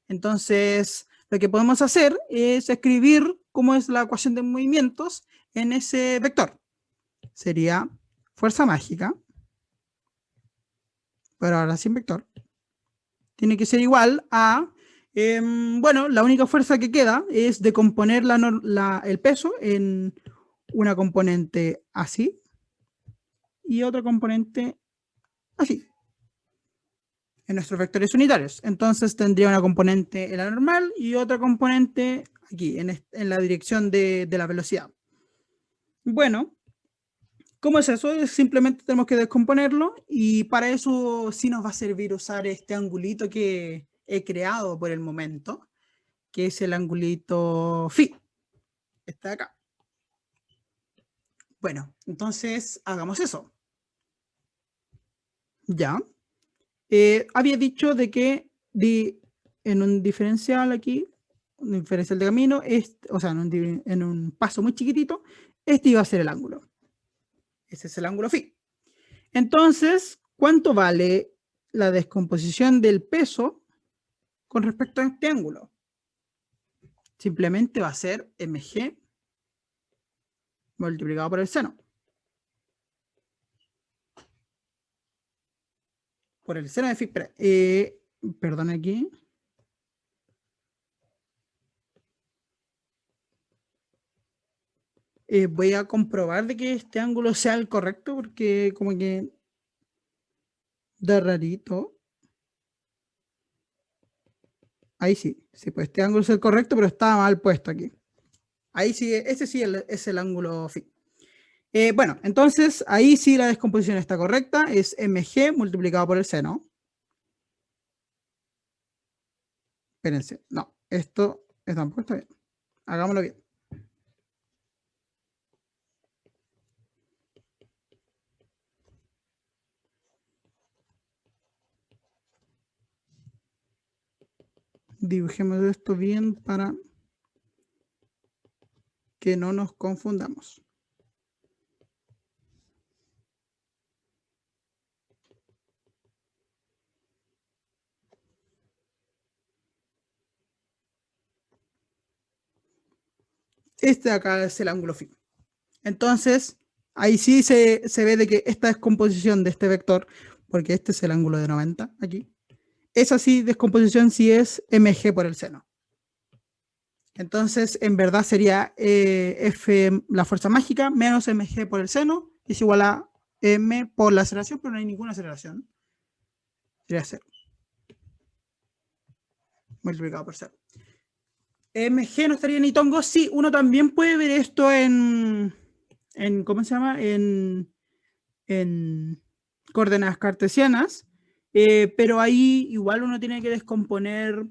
Entonces, lo que podemos hacer es escribir cómo es la ecuación de movimientos en ese vector. Sería fuerza mágica, pero ahora sin vector. Tiene que ser igual a, bueno, la única fuerza que queda es decomponer el peso en una componente así y otra componente así, en nuestros vectores unitarios. Entonces tendría una componente en la normal y otra componente aquí, en la dirección de la velocidad. Bueno, ¿cómo es eso? Simplemente tenemos que descomponerlo, y para eso sí nos va a servir usar este angulito que he creado por el momento, que es el angulito phi. Está acá. Bueno, entonces hagamos eso. Ya. Había dicho de que en un diferencial aquí, un diferencial de camino, o sea, en un paso muy chiquitito, este iba a ser el ángulo. Ese es el ángulo phi. Entonces, ¿cuánto vale la descomposición del peso con respecto a este ángulo? Simplemente va a ser mg multiplicado por el seno. Por el seno de phi. Perdón aquí. Voy a comprobar de que este ángulo sea el correcto, porque como que da rarito. Ahí sí, sí, pues este ángulo es el correcto, pero está mal puesto aquí. Ahí sí, ese sí es el ángulo phi. Bueno, entonces ahí sí la descomposición está correcta, es mg multiplicado por el seno. Espérense, no, esto tampoco está bien. Hagámoslo bien. Dibujemos esto bien para que no nos confundamos. Este de acá es el ángulo phi. Entonces, ahí sí se ve de que esta descomposición de este vector, porque este es el ángulo de 90 aquí, esa sí descomposición sí es mg por el seno. Entonces, en verdad sería F, la fuerza mágica, menos mg por el seno, es igual a m por la aceleración, pero no hay ninguna aceleración. Sería 0. Multiplicado por 0. mg no estaría ni tongo. Sí, uno también puede ver esto en ¿cómo se llama? En coordenadas cartesianas, pero ahí igual uno tiene que descomponer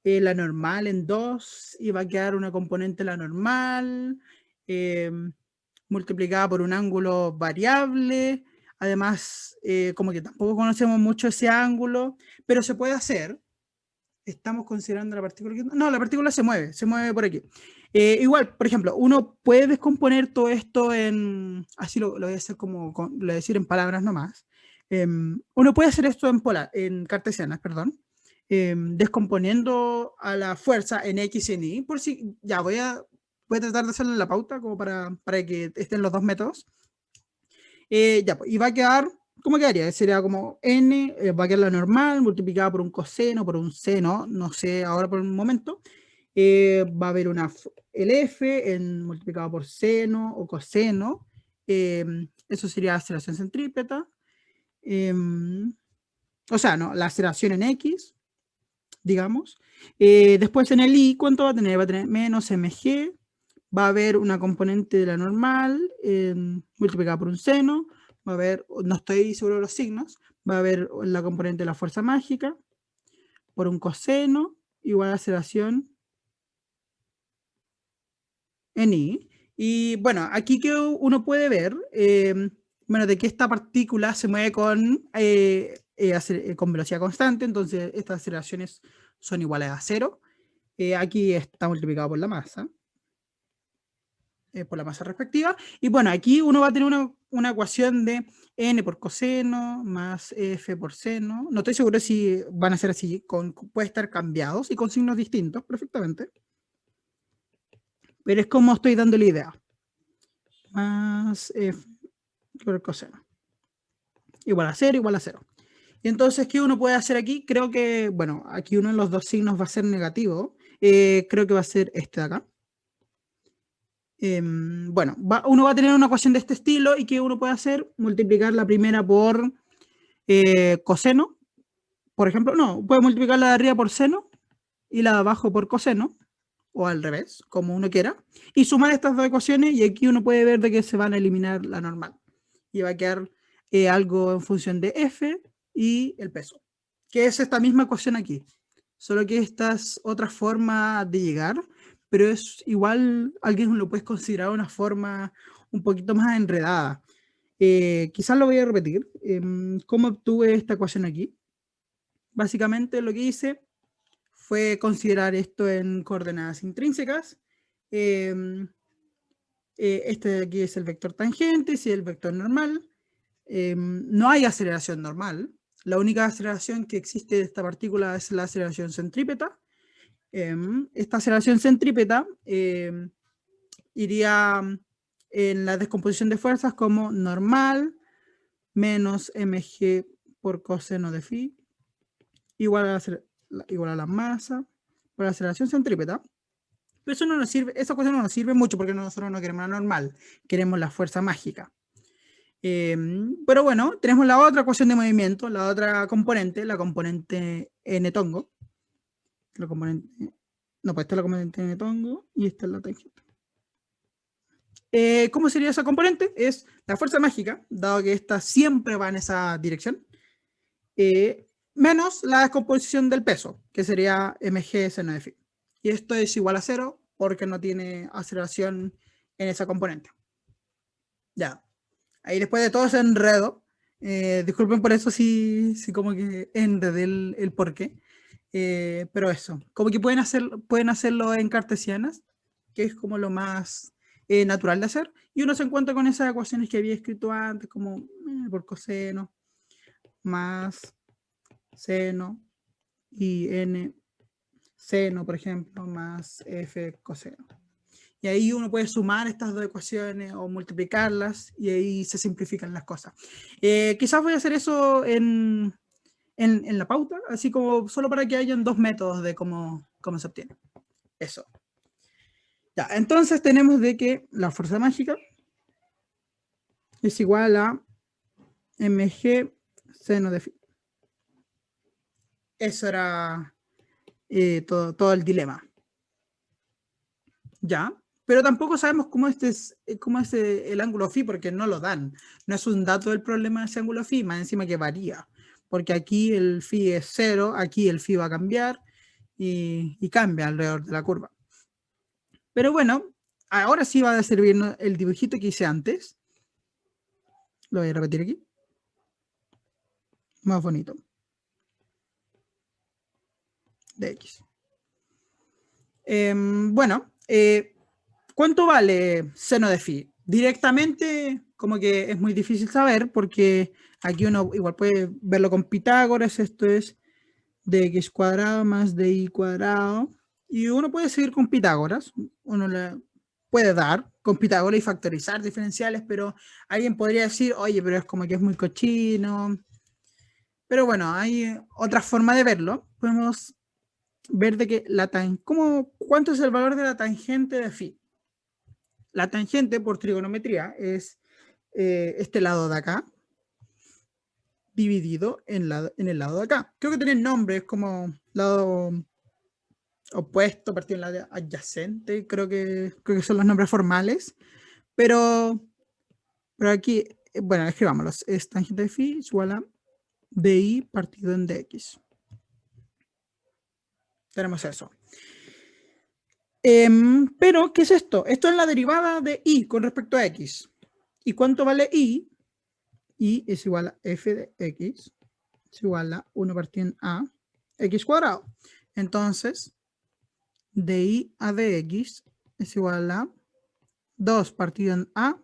la normal en dos, y va a quedar una componente la normal multiplicada por un ángulo variable. Además, como que tampoco conocemos mucho ese ángulo, pero se puede hacer. Estamos considerando la partícula. No, la partícula se mueve por aquí. Igual, por ejemplo, uno puede descomponer todo esto en, así lo voy a hacer como, lo voy a decir en palabras nomás. Uno puede hacer esto en cartesianas, perdón, descomponiendo a la fuerza en X y en Y. Por si, ya voy a tratar de hacerle la pauta como para que estén los dos métodos. Ya, pues, y va a quedar, ¿cómo quedaría? Sería como n, va a quedar la normal multiplicada por un coseno, por un seno, no sé ahora por un momento. Va a haber el f multiplicado por seno o coseno. Eso sería aceleración centrípeta. O sea, no, la aceleración en x, digamos. Después en el y, ¿cuánto va a tener? Va a tener menos mg. Va a haber una componente de la normal multiplicada por un seno. Va a haber, no estoy seguro de los signos, va a haber la componente de la fuerza mágica por un coseno igual a aceleración en y. Y bueno, aquí que uno puede ver, bueno, de que esta partícula se mueve con velocidad constante, entonces estas aceleraciones son iguales a cero. Aquí está multiplicado por la masa respectiva. Y bueno, aquí uno va a tener una ecuación de n por coseno más f por seno. No estoy seguro si van a ser así, puede estar cambiados y con signos distintos perfectamente. Pero es como estoy dando la idea. Más f por coseno. Igual a 0, igual a 0. Y entonces, ¿qué uno puede hacer aquí? Creo que, bueno, aquí uno de los dos signos va a ser negativo. Creo que va a ser este de acá. Bueno, uno va a tener una ecuación de este estilo y ¿qué uno puede hacer? Multiplicar la primera por coseno, por ejemplo. No, puede multiplicar la de arriba por seno y la de abajo por coseno, o al revés, como uno quiera, y sumar estas dos ecuaciones y aquí uno puede ver de que se van a eliminar la normal. Y va a quedar algo en función de f y el peso, que es esta misma ecuación aquí. Solo que esta es otra forma de llegar, pero es igual, alguien lo puede considerar una forma un poquito más enredada. Quizás lo voy a repetir. ¿Cómo obtuve esta ecuación aquí? Básicamente lo que hice fue considerar esto en coordenadas intrínsecas. Este de aquí es el vector tangente, si es el vector normal. No hay aceleración normal. La única aceleración que existe de esta partícula es la aceleración centrípeta. Esta aceleración centrípeta iría en la descomposición de fuerzas como normal menos mg por coseno de phi igual a la masa por la aceleración centrípeta. Pero eso no nos sirve, esa cosa no nos sirve mucho porque nosotros no queremos la normal, queremos la fuerza mágica. Pero bueno, tenemos la otra ecuación de movimiento, la otra componente, la componente n-tongo. No, pues esta es la componente n-tongo y esta es la tangente. ¿Cómo sería esa componente? Es la fuerza mágica, dado que esta siempre va en esa dirección, menos la descomposición del peso, que sería mg seno de phi. Y esto es igual a 0 porque no tiene aceleración en esa componente. Ya. Ahí después de todo ese enredo, disculpen por eso si como que enredé el porqué. Pero eso, como que pueden hacerlo en cartesianas, que es como lo más natural de hacer, y uno se encuentra con esas ecuaciones que había escrito antes, como por coseno, más seno, y n seno, por ejemplo, más f coseno. Y ahí uno puede sumar estas dos ecuaciones o multiplicarlas y ahí se simplifican las cosas. Quizás voy a hacer eso en la pauta, así como solo para que hayan dos métodos de cómo se obtiene. Eso. Ya, entonces tenemos de que la fuerza mágica es igual a mg seno de phi. Eso era todo el dilema. Ya, pero tampoco sabemos cómo es el ángulo phi porque no lo dan. No es un dato del problema de ese ángulo phi, más encima que varía. Porque aquí el phi es 0, aquí el phi va a cambiar y cambia alrededor de la curva. Pero bueno, ahora sí va a servirnos el dibujito que hice antes. Lo voy a repetir aquí. Más bonito. De X. Bueno, ¿cuánto vale seno de phi? Directamente, como que es muy difícil saber, porque aquí uno igual puede verlo con Pitágoras. Esto es de x cuadrado más de y cuadrado. Y uno puede seguir con Pitágoras. Uno le puede dar con Pitágoras y factorizar diferenciales, pero alguien podría decir, oye, pero es como que es muy cochino. Pero bueno, hay otra forma de verlo. Podemos ver de que ¿cuánto es el valor de la tangente de phi? La tangente por trigonometría es este lado de acá dividido en el lado de acá. Creo que tiene nombres como lado opuesto, partido en lado adyacente, creo que son los nombres formales, pero aquí, bueno, escribámoslos. Es tangente de phi es igual a di partido en dx. Tenemos eso. Pero, ¿qué es esto? Esto es la derivada de y con respecto a x. ¿Y cuánto vale y? Y es igual a f de x, es igual a 1 partido en a, x cuadrado. Entonces, de y a dx es igual a 2 partido en a,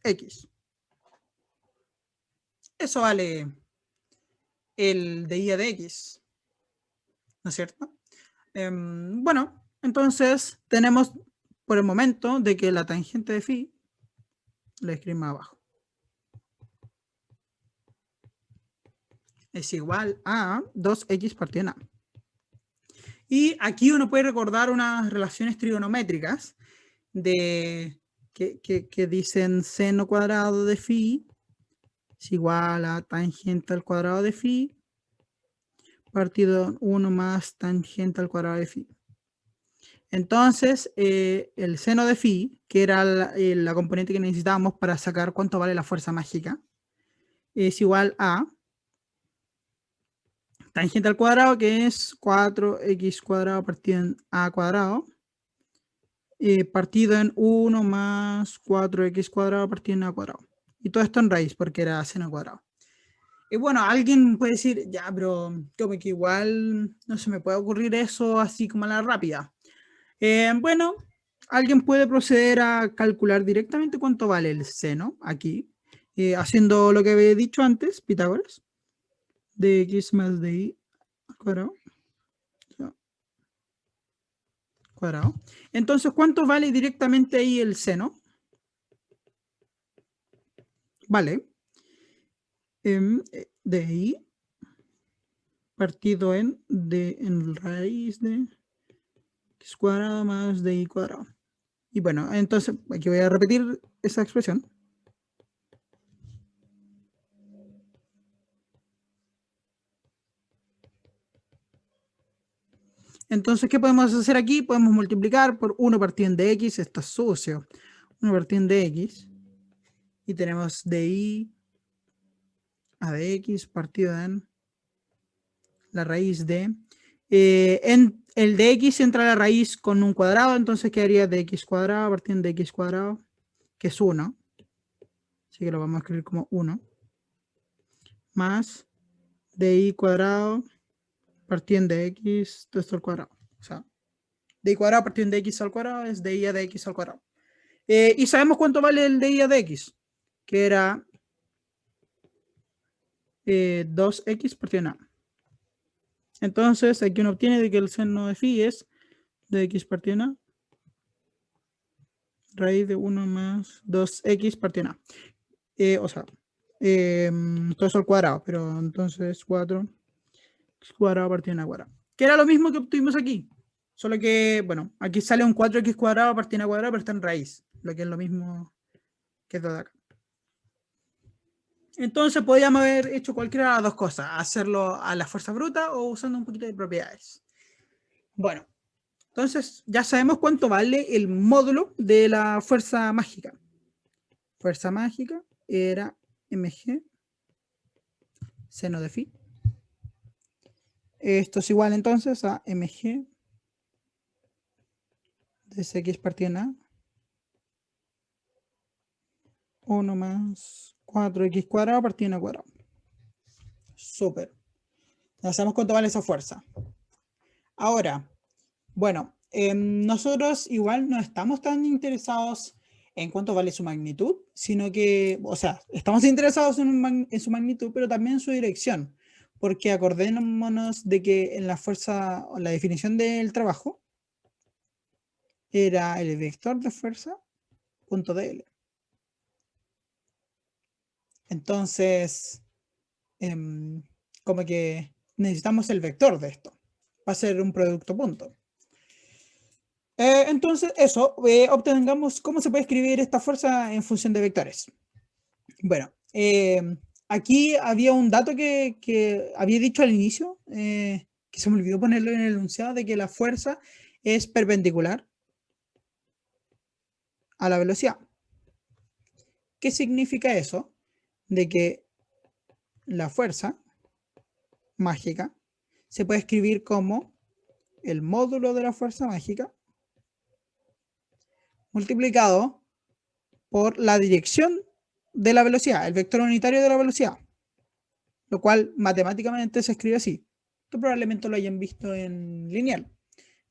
x. Eso vale el de y a dx, ¿no es cierto? Bueno, entonces tenemos por el momento de que la tangente de phi, la escribimos abajo, es igual a 2x partido en a. Y aquí uno puede recordar unas relaciones trigonométricas de que dicen seno cuadrado de phi es igual a tangente al cuadrado de phi partido 1 más tangente al cuadrado de phi. Entonces, el seno de phi, que era la componente que necesitábamos para sacar cuánto vale la fuerza mágica, es igual a tangente al cuadrado, que es 4x cuadrado partido en a cuadrado, partido en 1 más 4x cuadrado partido en a cuadrado. Y todo esto en raíz, porque era seno cuadrado. Y bueno, alguien puede decir, ya, pero como que igual no se me puede ocurrir eso así como a la rápida. Bueno, alguien puede proceder a calcular directamente cuánto vale el seno aquí, haciendo lo que había dicho antes, Pitágoras, de x más de y al cuadrado. Cuadrado. Entonces, ¿cuánto vale directamente ahí el seno? Vale. De y partido en raíz de x cuadrado más de y cuadrado. Y bueno, entonces aquí voy a repetir esa expresión. Entonces, ¿qué podemos hacer aquí? Podemos multiplicar por 1 partido en dx, esto es sucio. 1 partido en dx. Y tenemos di a dx partido en la raíz de... en el dx entra la raíz con un cuadrado, entonces quedaría dx cuadrado partido en dx cuadrado, que es 1. Así que lo vamos a escribir como 1. Más di cuadrado partido en dx, todo esto al cuadrado. O sea, di cuadrado partido en dx al cuadrado es di a dx al cuadrado. Y sabemos cuánto vale el di a dx, que era 2x partido en a. Entonces, aquí uno obtiene de que el seno de phi es de x partido en a, raíz de 1 más 2x partido en a. O sea, todo eso al cuadrado, pero entonces 4x cuadrado partido en a cuadrado. Que era lo mismo que obtuvimos aquí. Solo que, bueno, aquí sale un 4x cuadrado partido en a cuadrado, pero está en raíz. Lo que es lo mismo que esto de acá. Entonces podríamos haber hecho cualquiera de las dos cosas. Hacerlo a la fuerza bruta o usando un poquito de propiedades. Bueno, entonces ya sabemos cuánto vale el módulo de la fuerza mágica. Fuerza mágica era mg seno de phi. Esto es igual entonces a mg de x partido en a 1 más 4x cuadrado partido en a cuadrado. Súper. Ya sabemos cuánto vale esa fuerza. Ahora, bueno, nosotros igual no estamos tan interesados en cuánto vale su magnitud, sino que, o sea, estamos interesados en su magnitud, pero también en su dirección, porque acordémonos de que en la fuerza, la definición del trabajo, era el vector de fuerza punto dl. Entonces, como que necesitamos el vector de esto. Va a ser un producto punto. Entonces, eso, obtengamos cómo se puede escribir esta fuerza en función de vectores. Bueno, aquí había un dato que había dicho al inicio, que se me olvidó ponerlo en el enunciado, de que la fuerza es perpendicular a la velocidad. ¿Qué significa eso? De que la fuerza mágica se puede escribir como el módulo de la fuerza mágica multiplicado por la dirección de la velocidad, el vector unitario de la velocidad, lo cual matemáticamente se escribe así. Esto probablemente lo hayan visto en lineal.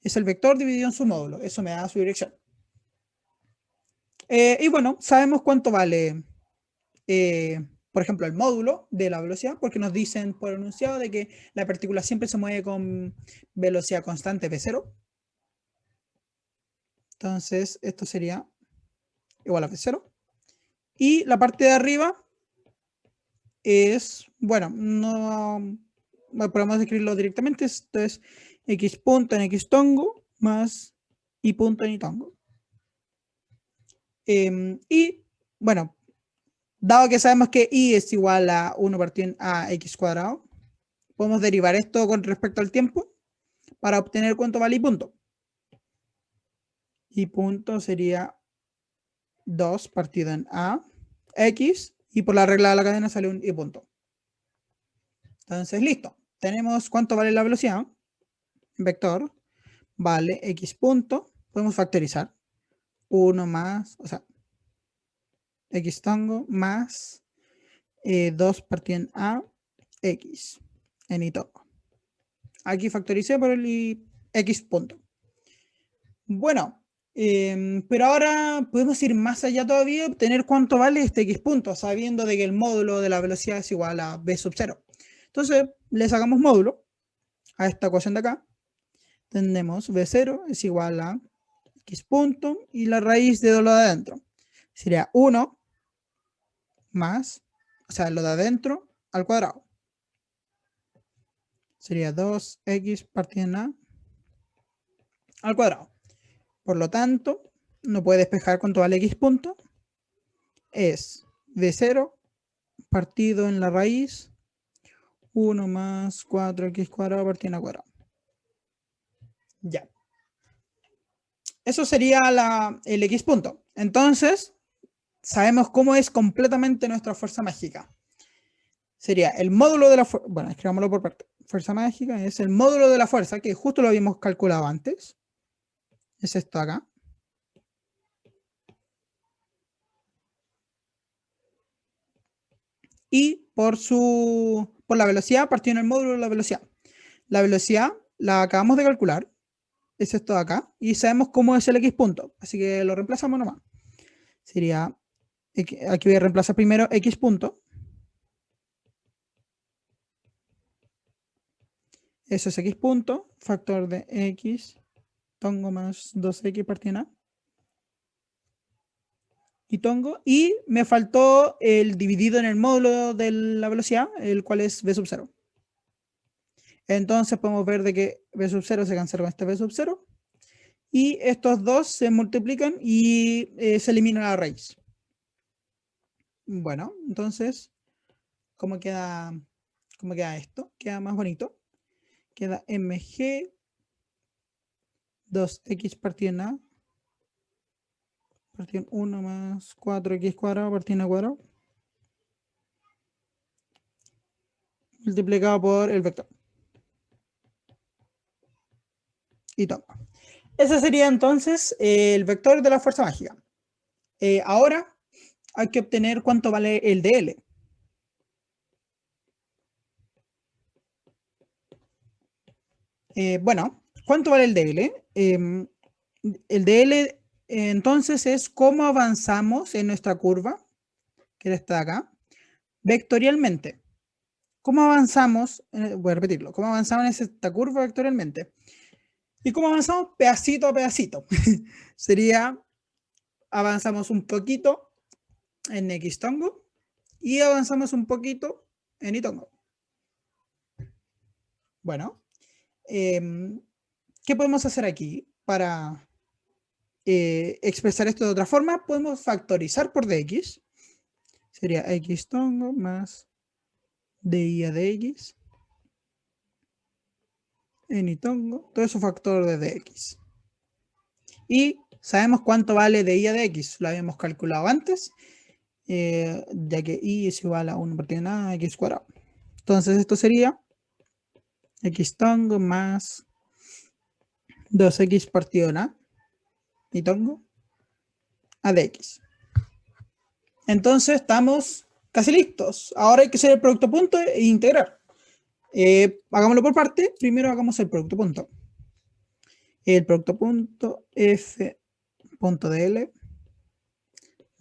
Es el vector dividido en su módulo, eso me da su dirección. Y bueno, sabemos cuánto vale, por ejemplo, el módulo de la velocidad, porque nos dicen por enunciado de que la partícula siempre se mueve con velocidad constante v0. Entonces, esto sería igual a v0. Y la parte de arriba es, bueno, no podemos escribirlo directamente. Esto es x punto en x tongo más y punto en y tongo. Y bueno, dado que sabemos que y es igual a 1 partido en ax cuadrado, podemos derivar esto con respecto al tiempo para obtener cuánto vale y punto. Y punto sería 2 partido en a x, y por la regla de la cadena sale un y punto. Entonces, listo. Tenemos cuánto vale la velocidad. Vector vale x punto. Podemos factorizar. 1 más, o sea, x tongo más 2 partido en a x en y tongo. Aquí factoricé por el x punto. Bueno, pero ahora podemos ir más allá todavía y obtener cuánto vale este x punto, sabiendo de que el módulo de la velocidad es igual a v sub 0. Entonces, le sacamos módulo a esta ecuación de acá. Tenemos v0 es igual a x punto y la raíz de lo de adentro. Sería 1 más, o sea, lo de adentro al cuadrado. Sería 2x partido en a al cuadrado. Por lo tanto, no puede despejar cuánto vale x punto. Es v0 partido en la raíz 1 más 4x cuadrado partido en a cuadrado. Ya. Eso sería el x punto. Entonces, sabemos cómo es completamente nuestra fuerza mágica. Sería el módulo de la fuerza. Bueno, escribámoslo por parte. Fuerza mágica es el módulo de la fuerza, que justo lo habíamos calculado antes. Es esto acá. Y por la velocidad, partiendo en el módulo de la velocidad. La velocidad la acabamos de calcular. Es esto de acá. Y sabemos cómo es el x punto. Así que lo reemplazamos nomás. Sería, aquí voy a reemplazar primero x punto. Eso es x punto, factor de x, tongo más 2x partido en a. Y tongo. Y me faltó el dividido en el módulo de la velocidad, el cual es v sub 0. Entonces podemos ver de que v sub 0 se cancela con este v sub 0. Y estos dos se multiplican y se elimina la raíz. Bueno, entonces, ¿cómo queda esto? Queda más bonito. Queda mg 2x partido en a partido en 1 más 4x cuadrado partido en a cuadrado multiplicado por el vector. Y toma. Ese sería entonces el vector de la fuerza mágica. Ahora hay que obtener cuánto vale el dl. Bueno, ¿cuánto vale el dl? El dl entonces es cómo avanzamos en nuestra curva, que está acá, vectorialmente. ¿Cómo avanzamos? Voy a repetirlo. ¿Cómo avanzamos en esta curva vectorialmente? ¿Y cómo avanzamos? Pedacito a pedacito. Sería, avanzamos un poquito en x tongo y avanzamos un poquito en y tongo. Bueno, ¿qué podemos hacer aquí para expresar esto de otra forma? Podemos factorizar por dx. Sería x tongo más dy a dx en y tongo, todo eso factor de dx. Y sabemos cuánto vale dy a dx, lo habíamos calculado antes, ya que y es igual a 1 partido en a x cuadrado. Entonces esto sería x tongo más 2x partido en a y tongo A de X. Entonces estamos casi listos. Ahora hay que hacer el producto punto e integrar. Hagámoslo por parte. Primero hagamos el producto punto. El producto punto f punto dl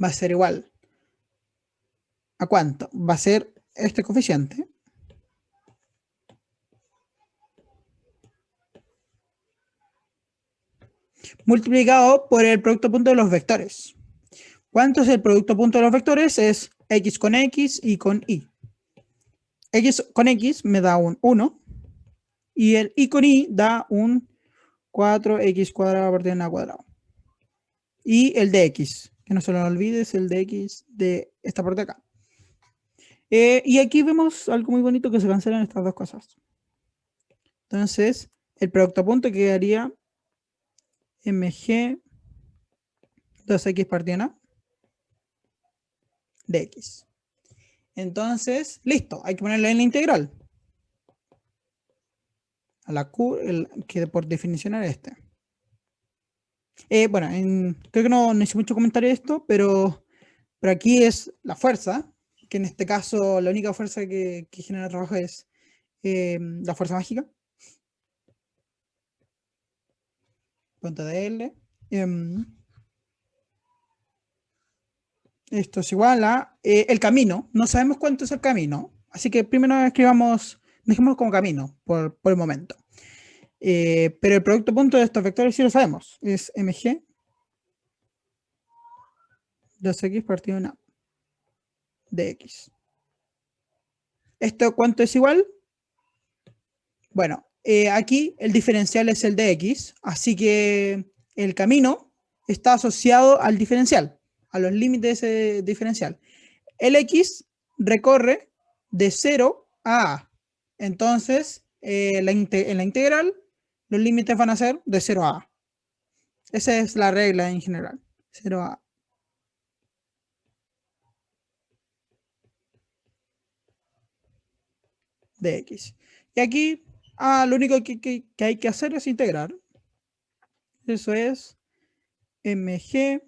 va a ser igual a ¿cuánto? Va a ser este coeficiente multiplicado por el producto punto de los vectores. ¿Cuánto es el producto punto de los vectores? Es x con x y con y. X con x me da un 1 y el y con y da un 4x cuadrado partido en a cuadrado. Y el de x, que no se lo olvides, el de x de esta parte de acá. Y aquí vemos algo muy bonito que se cancelan estas dos cosas. Entonces, el producto punto quedaría mg 2x partido en a de x. Entonces, listo, hay que ponerle en la integral. A la q, que por definición era este. Bueno, creo que no hice mucho comentario de esto, pero aquí es la fuerza, que en este caso la única fuerza que genera trabajo es la fuerza mágica. Punto de L. Esto es igual a el camino. No sabemos cuánto es el camino, así que primero dejémoslo como camino por el momento. Pero el producto punto de estos vectores sí lo sabemos. Es mg 2x partido en a de x. ¿Esto cuánto es igual? Bueno, aquí el diferencial es el de x, así que el camino está asociado al diferencial, a los límites de ese diferencial. El x recorre de 0 a a. Entonces, en la integral, los límites van a ser de 0 a a. Esa es la regla en general, 0 a a. De x. Y aquí lo único que hay que hacer es integrar. Eso es mg,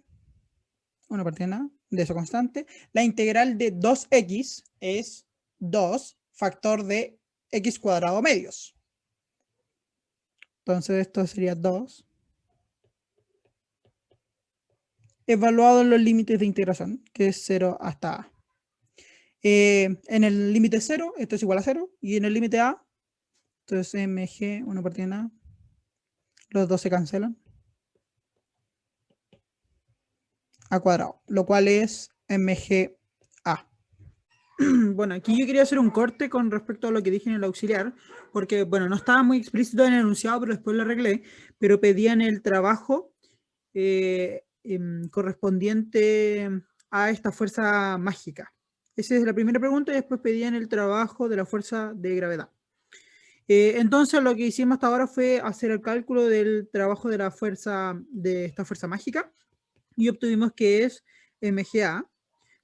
una partida en a, de eso constante. La integral de 2x es 2 factor de x cuadrado medios. Entonces esto sería 2 evaluado en los límites de integración, que es 0 hasta a. En el límite 0, esto es igual a 0, y en el límite a, entonces mg, una partida en a, los dos se cancelan, a cuadrado, lo cual es mg a. Bueno, aquí yo quería hacer un corte con respecto a lo que dije en el auxiliar, porque, bueno, no estaba muy explícito en el enunciado, pero después lo arreglé, pero pedían el trabajo correspondiente a esta fuerza mágica. Esa es la primera pregunta, y después pedían el trabajo de la fuerza de gravedad. Entonces lo que hicimos hasta ahora fue hacer el cálculo del trabajo de la fuerza, de esta fuerza mágica, y obtuvimos que es mga.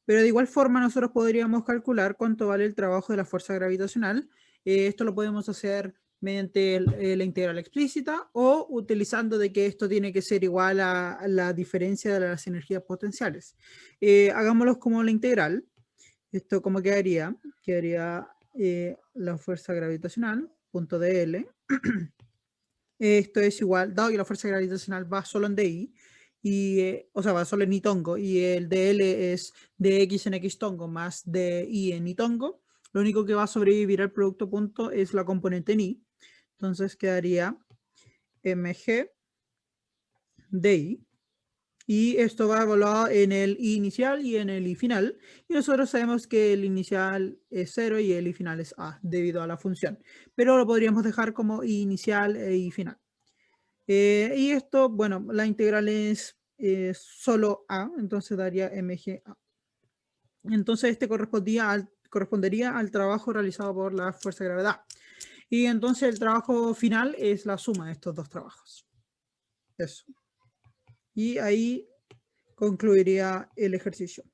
Pero de igual forma nosotros podríamos calcular cuánto vale el trabajo de la fuerza gravitacional. Esto lo podemos hacer mediante la integral explícita o utilizando de que esto tiene que ser igual a la diferencia de las energías potenciales. Hagámoslo como la integral. Esto como quedaría, la fuerza gravitacional, punto de L. Esto es igual, dado que la fuerza gravitacional va solo en DI, o sea, va solo en Nitongo, y el dl es dx en xtongo más di en Nitongo, lo único que va a sobrevivir al producto punto es la componente en I. Entonces quedaría mg di, y esto va evaluado en el I inicial y en el I final, y nosotros sabemos que el inicial es 0 y el I final es A, debido a la función, pero lo podríamos dejar como I inicial e I final. Y esto, bueno, la integral es solo A, entonces daría mg A. Entonces este correspondería al trabajo realizado por la fuerza de gravedad. Y entonces el trabajo final es la suma de estos dos trabajos. Eso. Y ahí concluiría el ejercicio.